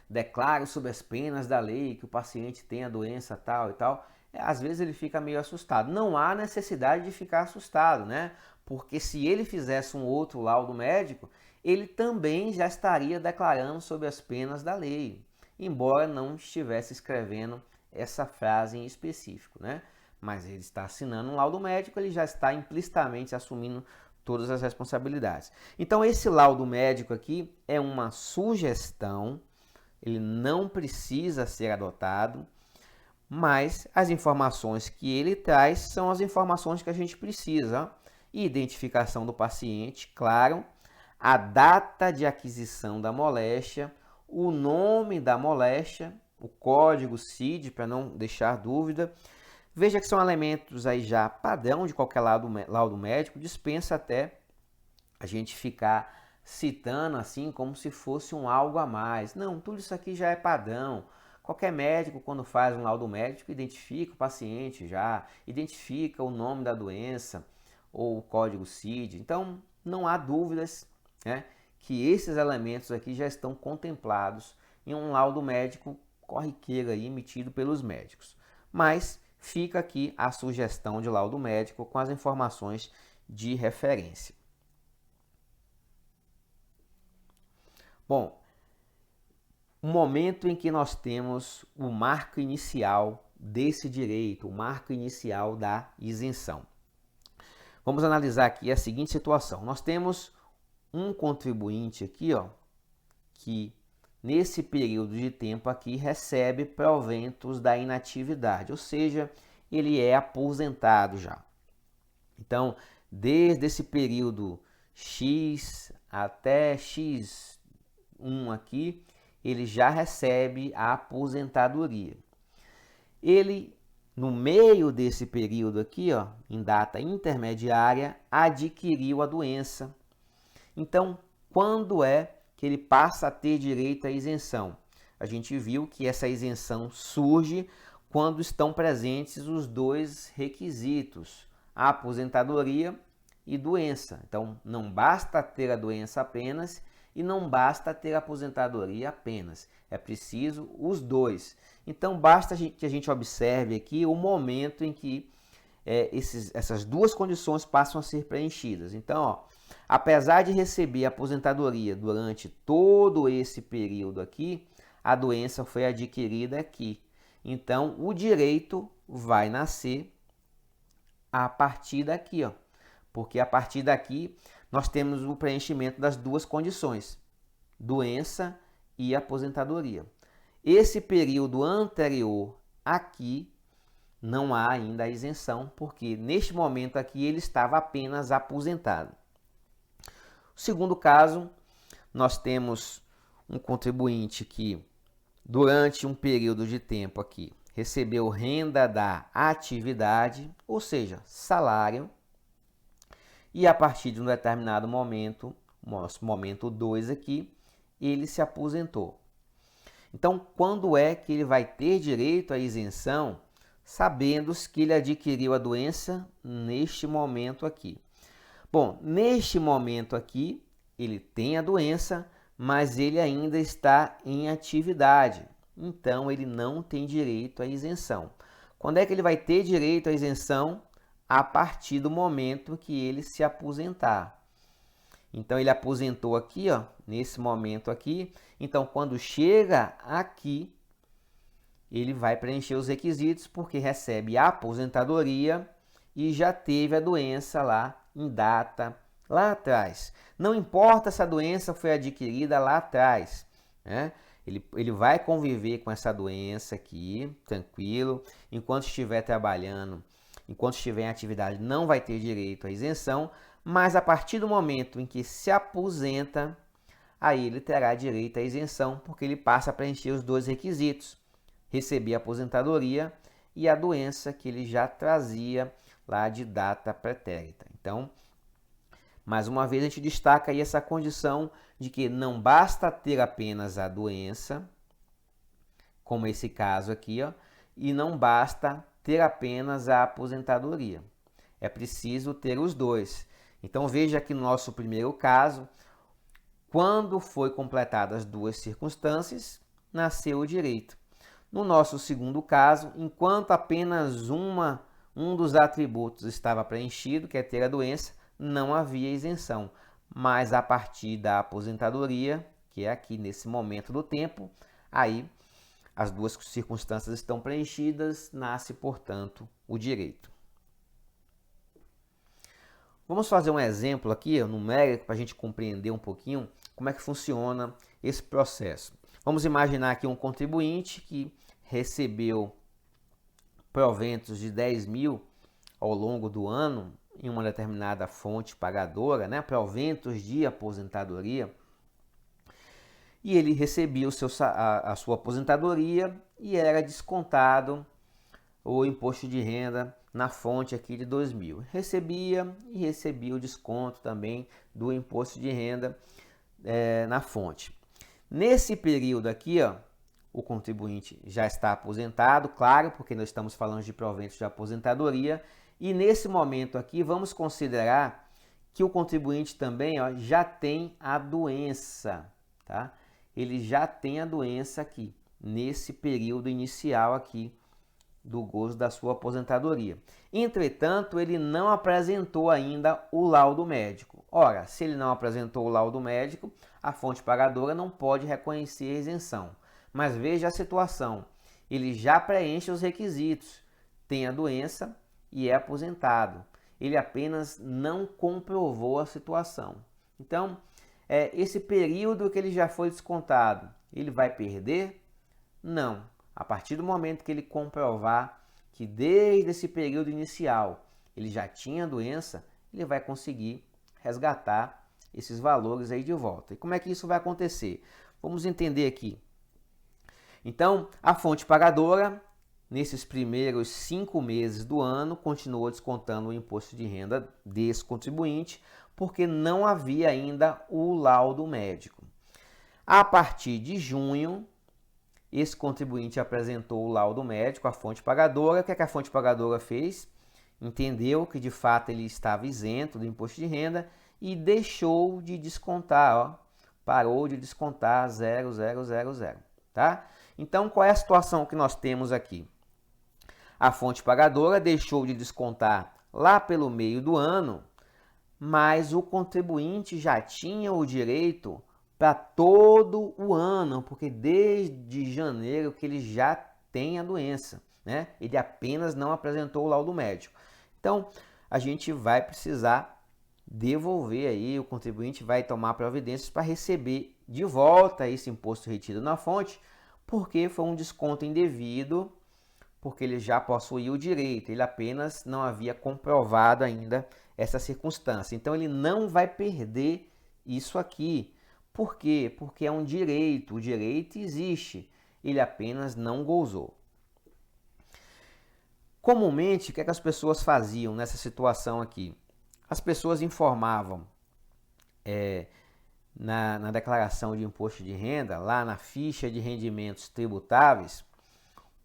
declaro sobre as penas da lei que o paciente tem a doença tal e tal. Às vezes ele fica meio assustado. Não há necessidade de ficar assustado, né? Porque se ele fizesse um outro laudo médico, ele também já estaria declarando sobre as penas da lei, embora não estivesse escrevendo essa frase em específico, né? Mas ele está assinando um laudo médico, ele já está implicitamente assumindo todas as responsabilidades. Então esse laudo médico aqui é uma sugestão, ele não precisa ser adotado, mas as informações que ele traz são as informações que a gente precisa. Identificação do paciente, claro, a data de aquisição da moléstia, o nome da moléstia, o código CID, para não deixar dúvida. Veja que são elementos aí já padrão de qualquer laudo médico, dispensa até a gente ficar citando assim como se fosse um algo a mais. Não, tudo isso aqui já é padrão. Qualquer médico, quando faz um laudo médico, identifica o paciente já, identifica o nome da doença ou o código CID. Então, não há dúvidas, né, que esses elementos aqui já estão contemplados em um laudo médico corriqueiro aí, emitido pelos médicos. Mas fica aqui a sugestão de laudo médico com as informações de referência. Bom, o momento em que nós temos o marco inicial desse direito, o marco inicial da isenção. Vamos analisar aqui a seguinte situação. Nós temos um contribuinte aqui, ó, que nesse período de tempo aqui recebe proventos da inatividade, ou seja, ele é aposentado já. Então, desde esse período X até X1 aqui, ele já recebe a aposentadoria. Ele, no meio desse período aqui, ó, em data intermediária, adquiriu a doença. Então, quando é que ele passa a ter direito à isenção? A gente viu que essa isenção surge quando estão presentes os dois requisitos, a aposentadoria e doença. Então, não basta ter a doença apenas e não basta ter a aposentadoria apenas. É preciso os dois. Então, basta que a gente observe aqui o momento em que essas duas condições passam a ser preenchidas. Então, ó, apesar de receber a aposentadoria durante todo esse período aqui, a doença foi adquirida aqui. Então, o direito vai nascer a partir daqui, ó, porque a partir daqui nós temos o preenchimento das duas condições, doença e aposentadoria. Esse período anterior aqui não há ainda a isenção, porque neste momento aqui ele estava apenas aposentado. O segundo caso, nós temos um contribuinte que durante um período de tempo aqui recebeu renda da atividade, ou seja, salário, e a partir de um determinado momento, nosso momento 2 aqui, ele se aposentou. Então, quando é que ele vai ter direito à isenção? Sabendo que ele adquiriu a doença neste momento aqui. Bom, neste momento aqui, ele tem a doença, mas ele ainda está em atividade. Então, ele não tem direito à isenção. Quando é que ele vai ter direito à isenção? A partir do momento que ele se aposentar. Então, ele aposentou aqui, ó, nesse momento aqui. Então, quando chega aqui, ele vai preencher os requisitos porque recebe a aposentadoria e já teve a doença lá em data lá atrás. Não importa se a doença foi adquirida lá atrás, né? Ele vai conviver com essa doença aqui, tranquilo, enquanto estiver trabalhando, enquanto estiver em atividade, não vai ter direito à isenção, mas a partir do momento em que se aposenta, aí ele terá direito à isenção, porque ele passa a preencher os dois requisitos: receber a aposentadoria e a doença que ele já trazia lá de data pretérita. Então, mais uma vez, a gente destaca aí essa condição de que não basta ter apenas a doença, como esse caso aqui, ó, e não basta ter apenas a aposentadoria. É preciso ter os dois. Então veja que no nosso primeiro caso, quando foi completadas as duas circunstâncias, nasceu o direito. No nosso segundo caso, enquanto apenas um dos atributos estava preenchido, que é ter a doença, não havia isenção. Mas a partir da aposentadoria, que é aqui nesse momento do tempo, aí as duas circunstâncias estão preenchidas, nasce, portanto, o direito. Vamos fazer um exemplo aqui, numérico, para a gente compreender um pouquinho como é que funciona esse processo. Vamos imaginar aqui um contribuinte que recebeu proventos de 10 mil ao longo do ano em uma determinada fonte pagadora, né, proventos de aposentadoria, e ele recebia a sua aposentadoria e era descontado o imposto de renda na fonte aqui de 2 mil. Recebia o desconto também do imposto de renda na fonte. Nesse período aqui, ó, o contribuinte já está aposentado, claro, porque nós estamos falando de proventos de aposentadoria, e nesse momento aqui vamos considerar que o contribuinte também, ó, já tem a doença, tá? Ele já tem a doença aqui, nesse período inicial aqui do gozo da sua aposentadoria. Entretanto, ele não apresentou ainda o laudo médico. Ora, se ele não apresentou o laudo médico, a fonte pagadora não pode reconhecer a isenção. Mas veja a situação, ele já preenche os requisitos, tem a doença e é aposentado. Ele apenas não comprovou a situação. Então, esse período que ele já foi descontado, ele vai perder? Não. A partir do momento que ele comprovar que desde esse período inicial ele já tinha doença, ele vai conseguir resgatar esses valores aí de volta. E como é que isso vai acontecer? Vamos entender aqui. Então, a fonte pagadora, nesses primeiros 5 meses do ano, continuou descontando o imposto de renda desse contribuinte, porque não havia ainda o laudo médico. A partir de junho, esse contribuinte apresentou o laudo médico à fonte pagadora. O que a fonte pagadora fez? Entendeu que de fato ele estava isento do imposto de renda e deixou de descontar, ó, parou de descontar 0,000, tá? Então, qual é a situação que nós temos aqui? A fonte pagadora deixou de descontar lá pelo meio do ano, mas o contribuinte já tinha o direito para todo o ano, porque desde janeiro que ele já tem a doença, né? Ele apenas não apresentou o laudo médico. Então, a gente vai precisar devolver aí, o contribuinte vai tomar providências para receber de volta esse imposto retido na fonte, porque foi um desconto indevido, porque ele já possuía o direito, ele apenas não havia comprovado ainda essa circunstância. Então, ele não vai perder isso aqui. Por quê? Porque é um direito, o direito existe, ele apenas não gozou. Comumente, o que as pessoas faziam nessa situação aqui? As pessoas informavam na declaração de imposto de renda, lá na ficha de rendimentos tributáveis,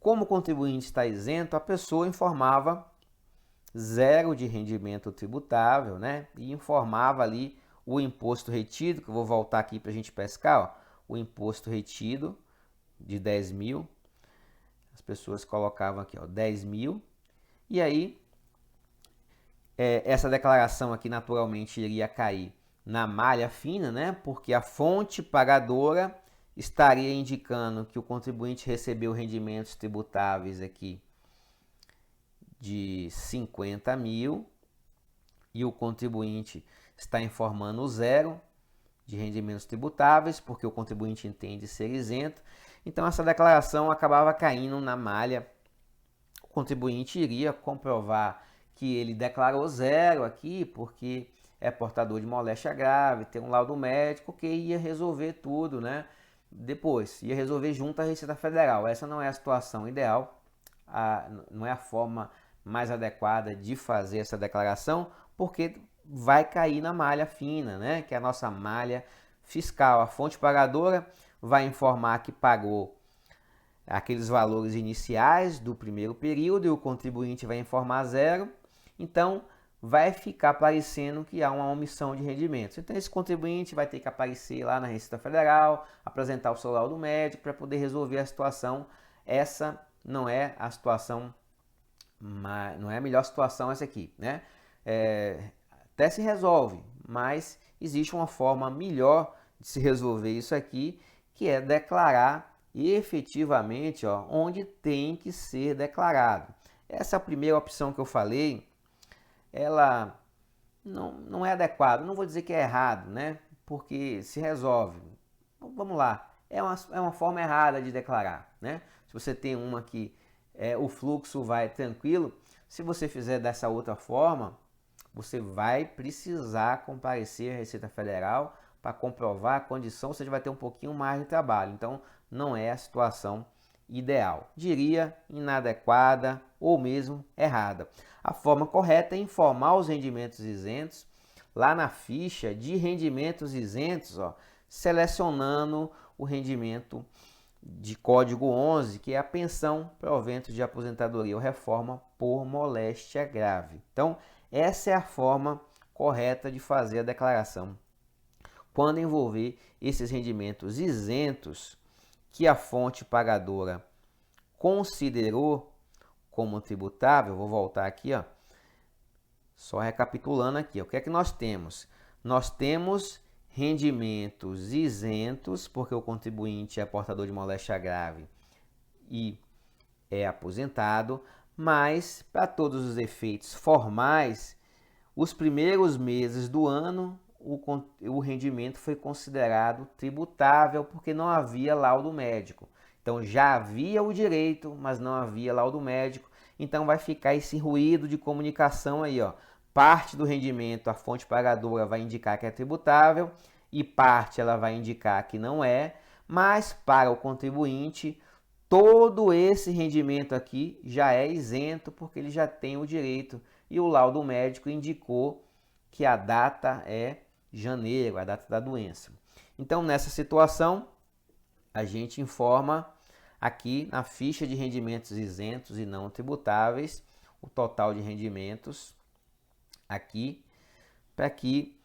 como o contribuinte está isento, a pessoa informava 0 de rendimento tributável, né? E informava ali o imposto retido, que eu vou voltar aqui para a gente pescar, ó, o imposto retido de 10 mil, as pessoas colocavam aqui, ó, 10 mil, e aí essa declaração aqui naturalmente iria cair na malha fina, né? Porque a fonte pagadora estaria indicando que o contribuinte recebeu rendimentos tributáveis aqui de 50 mil e o contribuinte está informando 0. de rendimentos tributáveis, porque o contribuinte entende ser isento. Então essa declaração acabava caindo na malha. O contribuinte iria comprovar que ele declarou zero aqui, porque é portador de moléstia grave, tem um laudo médico que ia resolver tudo, né? Depois, ia resolver junto à Receita Federal. Essa não é a situação ideal, não é a forma mais adequada de fazer essa declaração, porque vai cair na malha fina, né? Que é a nossa malha fiscal. A fonte pagadora vai informar que pagou aqueles valores iniciais do primeiro período e o contribuinte vai informar zero. Então, vai ficar parecendo que há uma omissão de rendimentos. Então, esse contribuinte vai ter que aparecer lá na Receita Federal, apresentar o seu laudo médico para poder resolver a situação. Essa não é a situação, não é a melhor situação essa aqui, né? Até se resolve, mas existe uma forma melhor de se resolver isso aqui, que é declarar efetivamente, ó, onde tem que ser declarado. Essa primeira opção que eu falei, ela não é adequada. Não vou dizer que é errado, né? Porque se resolve. Vamos lá, é uma forma errada de declarar, né? Se você tem uma que o fluxo vai tranquilo, se você fizer dessa outra forma, você vai precisar comparecer à Receita Federal para comprovar a condição, você vai ter um pouquinho mais de trabalho. Então, não é a situação ideal. Diria inadequada ou mesmo errada. A forma correta é informar os rendimentos isentos lá na ficha de rendimentos isentos, ó, selecionando o rendimento de código 11, que é a pensão, provento de aposentadoria ou reforma por moléstia grave. Então, essa é a forma correta de fazer a declaração quando envolver esses rendimentos isentos que a fonte pagadora considerou como tributável. Vou voltar aqui, ó, só recapitulando aqui. O que é que nós temos? Nós temos rendimentos isentos, porque o contribuinte é portador de moléstia grave e é aposentado, mas para todos os efeitos formais, os primeiros meses do ano o rendimento foi considerado tributável porque não havia laudo médico. Então já havia o direito, mas não havia laudo médico. Então vai ficar esse ruído de comunicação aí, ó. Parte do rendimento a fonte pagadora vai indicar que é tributável e parte ela vai indicar que não é, mas para o contribuinte todo esse rendimento aqui já é isento porque ele já tem o direito e o laudo médico indicou que a data é janeiro, a data da doença. Então, nessa situação, a gente informa aqui na ficha de rendimentos isentos e não tributáveis o total de rendimentos aqui para que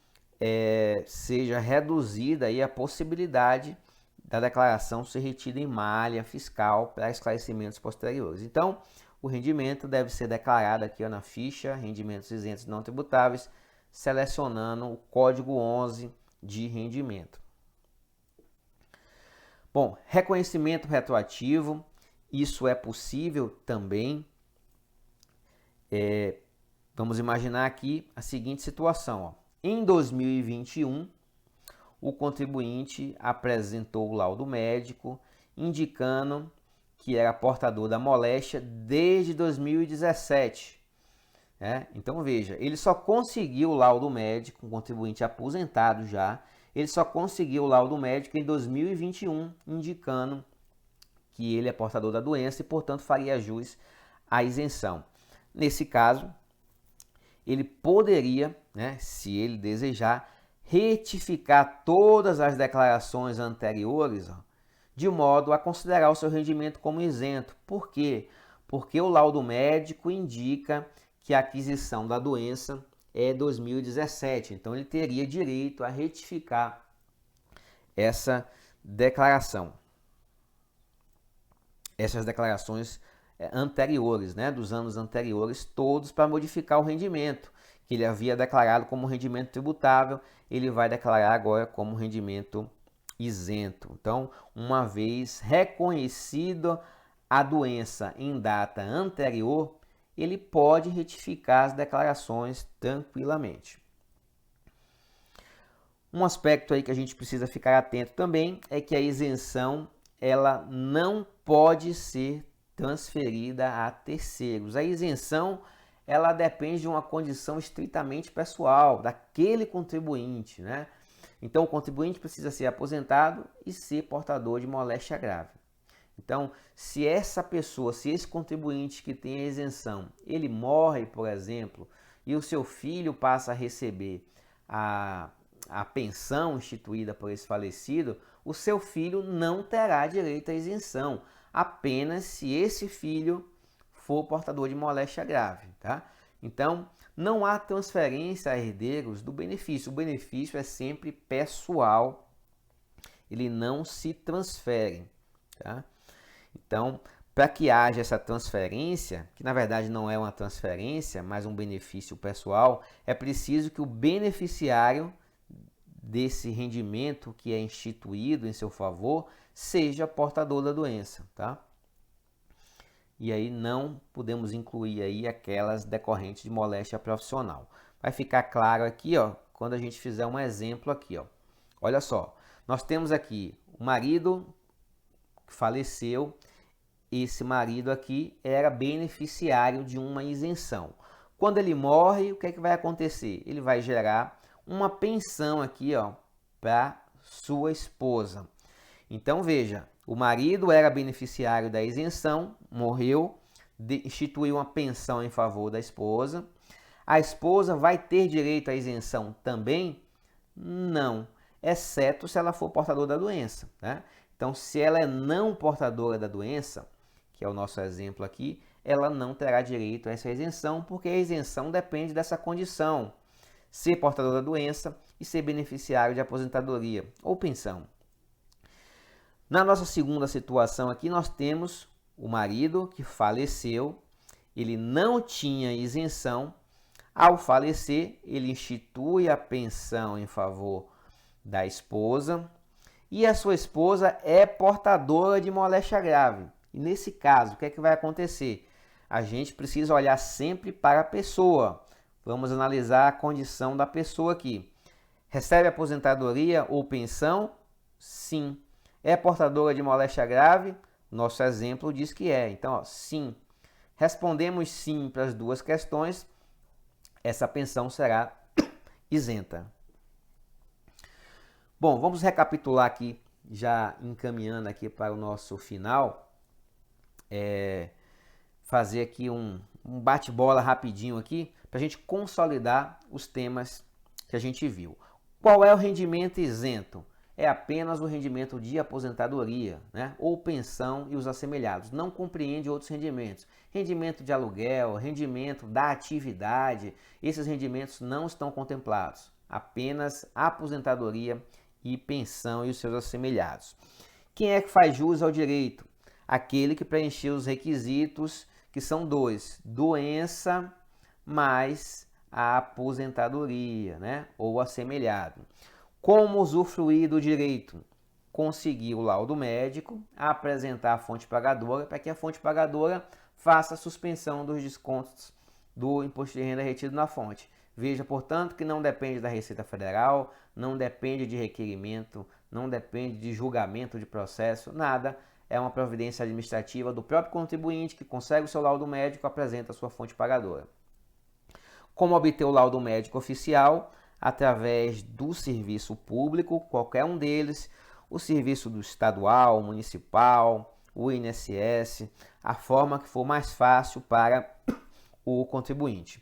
seja reduzida aí a possibilidade da declaração ser retida em malha fiscal para esclarecimentos posteriores. Então, o rendimento deve ser declarado aqui, ó, na ficha rendimentos isentos e não tributáveis, selecionando o código 11 de rendimento. Bom, reconhecimento retroativo, isso é possível também. Vamos imaginar aqui a seguinte situação, ó. Em 2021, o contribuinte apresentou o laudo médico indicando que era portador da moléstia desde 2017. Então veja, ele só conseguiu o laudo médico, um contribuinte aposentado já, ele só conseguiu o laudo médico em 2021, indicando que ele é portador da doença e, portanto, faria jus à isenção. Nesse caso, ele poderia, se ele desejar, retificar todas as declarações anteriores, de modo a considerar o seu rendimento como isento. Por quê? Porque o laudo médico indica que a aquisição da doença é 2017. Então, ele teria direito a retificar essa declaração. Essas declarações anteriores, dos anos anteriores, todos para modificar o rendimento que ele havia declarado como rendimento tributável, ele vai declarar agora como rendimento isento. Então, uma vez reconhecido a doença em data anterior, ele pode retificar as declarações tranquilamente. Um aspecto aí que a gente precisa ficar atento também é que a isenção ela não pode ser transferida a terceiros. A isenção ela depende de uma condição estritamente pessoal, daquele contribuinte, né? Então o contribuinte precisa ser aposentado e ser portador de moléstia grave. Então, se essa pessoa, se esse contribuinte que tem a isenção, ele morre, por exemplo, e o seu filho passa a receber a pensão instituída por esse falecido, o seu filho não terá direito à isenção, apenas se esse filho for portador de moléstia grave, tá? Então, não há transferência a herdeiros do benefício. O benefício é sempre pessoal, ele não se transfere, tá? Então, para que haja essa transferência, que na verdade não é uma transferência, mas um benefício pessoal, é preciso que o beneficiário desse rendimento que é instituído em seu favor seja portador da doença, tá? E aí não podemos incluir aí aquelas decorrentes de moléstia profissional. Vai ficar claro aqui, ó, quando a gente fizer um exemplo aqui, ó. Olha só, nós temos aqui o marido que faleceu. Esse marido aqui era beneficiário de uma isenção. Quando ele morre, o que é que vai acontecer? Ele vai gerar uma pensão aqui, ó, para sua esposa. Então veja, o marido era beneficiário da isenção, morreu, instituiu uma pensão em favor da esposa. A esposa vai ter direito à isenção também? Não, exceto se ela for portadora da doença, né? Então, se ela é não portadora da doença, que é o nosso exemplo aqui, ela não terá direito a essa isenção, porque a isenção depende dessa condição, ser portador da doença e ser beneficiário de aposentadoria ou pensão. Na nossa segunda situação aqui, nós temos o marido que faleceu, ele não tinha isenção, ao falecer, ele institui a pensão em favor da esposa e a sua esposa é portadora de moléstia grave. E nesse caso, o que é que vai acontecer? A gente precisa olhar sempre para a pessoa. Vamos analisar a condição da pessoa aqui. Recebe aposentadoria ou pensão? Sim. É portadora de moléstia grave? Nosso exemplo diz que é. Então, ó, sim. Respondemos sim para as duas questões, essa pensão será isenta. Bom, vamos recapitular aqui, já encaminhando aqui para o nosso final. Fazer aqui um bate-bola rapidinho aqui, para a gente consolidar os temas que a gente viu. Qual é o rendimento isento? É apenas o rendimento de aposentadoria, né? Ou pensão e os assemelhados. Não compreende outros rendimentos. Rendimento de aluguel, rendimento da atividade, esses rendimentos não estão contemplados. Apenas aposentadoria e pensão e os seus assemelhados. Quem é que faz jus ao direito? Aquele que preencheu os requisitos, que são dois: doença mais a aposentadoria, né? Ou assemelhado. Como usufruir do direito? Conseguir o laudo médico, apresentar a fonte pagadora para que a fonte pagadora faça a suspensão dos descontos do imposto de renda retido na fonte. Veja, portanto, que não depende da Receita Federal, não depende de requerimento, não depende de julgamento de processo, nada. É uma providência administrativa do próprio contribuinte que consegue o seu laudo médico e apresenta a sua fonte pagadora. Como obter o laudo médico oficial? Através do serviço público, qualquer um deles, o serviço do estadual, municipal, o INSS, a forma que for mais fácil para o contribuinte.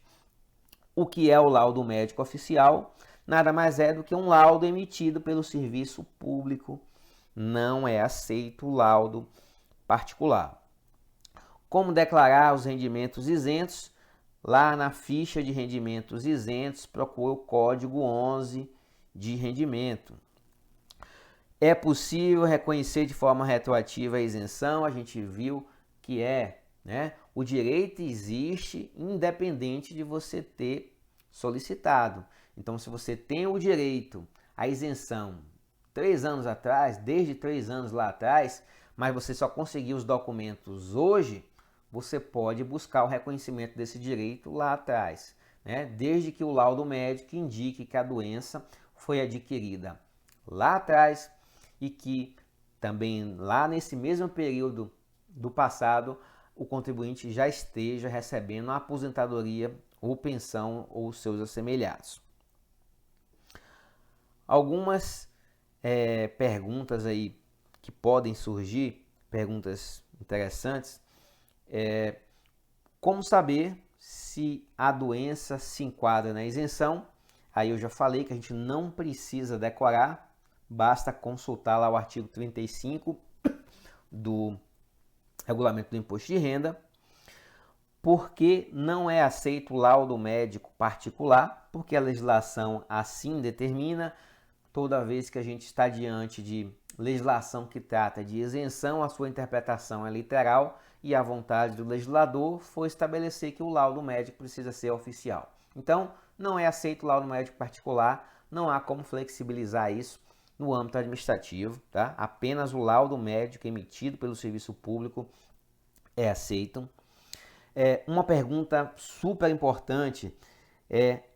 O que é o laudo médico oficial? Nada mais é do que um laudo emitido pelo serviço público. Não é aceito o laudo particular. Como declarar os rendimentos isentos? Lá na ficha de rendimentos isentos, procura o código 11 de rendimento. É possível reconhecer de forma retroativa a isenção? A gente viu que é, né? O direito existe independente de você ter solicitado. Então, se você tem o direito à isenção 3 anos atrás, desde 3 anos lá atrás, mas você só conseguiu os documentos hoje, você pode buscar o reconhecimento desse direito lá atrás, né? Desde que o laudo médico indique que a doença foi adquirida lá atrás e que também lá nesse mesmo período do passado o contribuinte já esteja recebendo a aposentadoria ou pensão ou seus assemelhados. Algumas perguntas aí que podem surgir, perguntas interessantes, como saber se a doença se enquadra na isenção? Aí eu já falei que a gente não precisa decorar, basta consultar lá o artigo 35 do Regulamento do Imposto de Renda. Porque não é aceito o laudo médico particular, porque a legislação assim determina. Toda vez que a gente está diante de legislação que trata de isenção, a sua interpretação é literal e a vontade do legislador foi estabelecer que o laudo médico precisa ser oficial. Então, não é aceito o laudo médico particular, não há como flexibilizar isso no âmbito administrativo, tá? Apenas o laudo médico emitido pelo serviço público é aceito. Uma pergunta super importante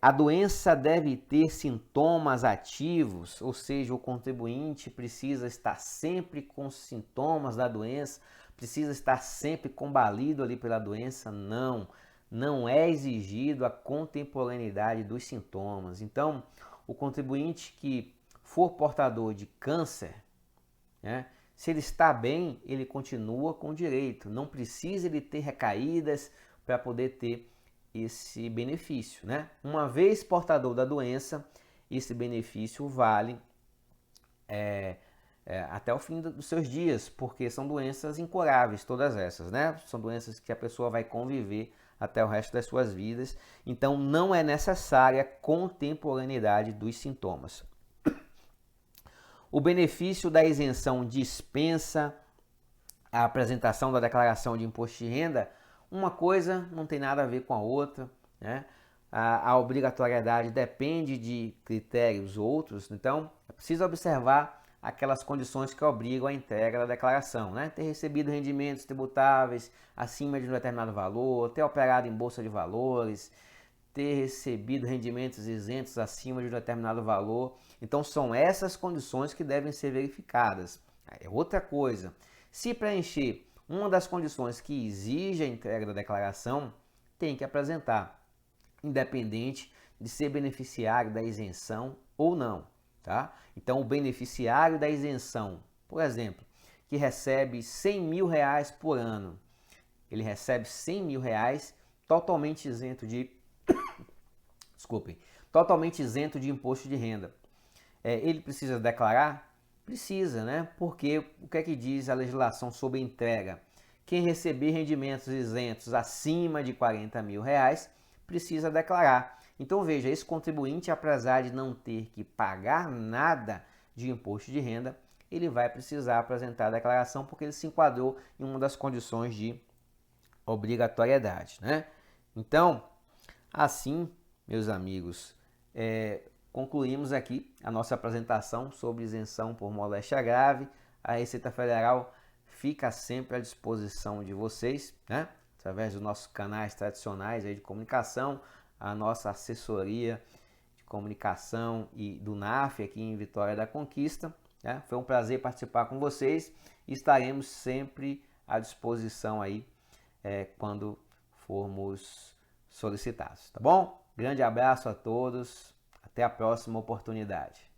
a doença deve ter sintomas ativos, ou seja, o contribuinte precisa estar sempre com os sintomas da doença, precisa estar sempre combalido ali pela doença? Não, não é exigido a contemporaneidade dos sintomas. Então, o contribuinte que for portador de câncer, né, se ele está bem, ele continua com direito, não precisa ele ter recaídas para poder ter esse benefício, né? Uma vez portador da doença, esse benefício vale até o fim dos seus dias, porque são doenças incuráveis, todas essas, né? São doenças que a pessoa vai conviver até o resto das suas vidas, então não é necessária contemporaneidade dos sintomas. O benefício da isenção dispensa a apresentação da declaração de imposto de renda. Uma coisa não tem nada a ver com a outra, né? A obrigatoriedade depende de critérios outros, então é preciso observar aquelas condições que obrigam a entrega da declaração, né? Ter recebido rendimentos tributáveis acima de um determinado valor, ter operado em bolsa de valores, ter recebido rendimentos isentos acima de um determinado valor. Então são essas condições que devem ser verificadas. É outra coisa. Se preencher uma das condições que exige a entrega da declaração, tem que apresentar, independente de ser beneficiário da isenção ou não, tá? Então, o beneficiário da isenção, por exemplo, que recebe 100 mil reais por ano, ele recebe 100 mil reais totalmente isento de, totalmente isento de imposto de renda. Ele precisa declarar? Precisa, né? Porque o que é que diz a legislação sobre entrega? Quem receber rendimentos isentos acima de 40 mil reais precisa declarar. Então veja, esse contribuinte, apesar de não ter que pagar nada de imposto de renda, ele vai precisar apresentar a declaração porque ele se enquadrou em uma das condições de obrigatoriedade, né? Então, assim, meus amigos, concluímos aqui a nossa apresentação sobre isenção por moléstia grave. A Receita Federal fica sempre à disposição de vocês, né? Através dos nossos canais tradicionais aí de comunicação, a nossa assessoria de comunicação e do NAF aqui em Vitória da Conquista, né? Foi um prazer participar com vocês e estaremos sempre à disposição aí quando formos solicitados, tá bom? Grande abraço a todos, até a próxima oportunidade.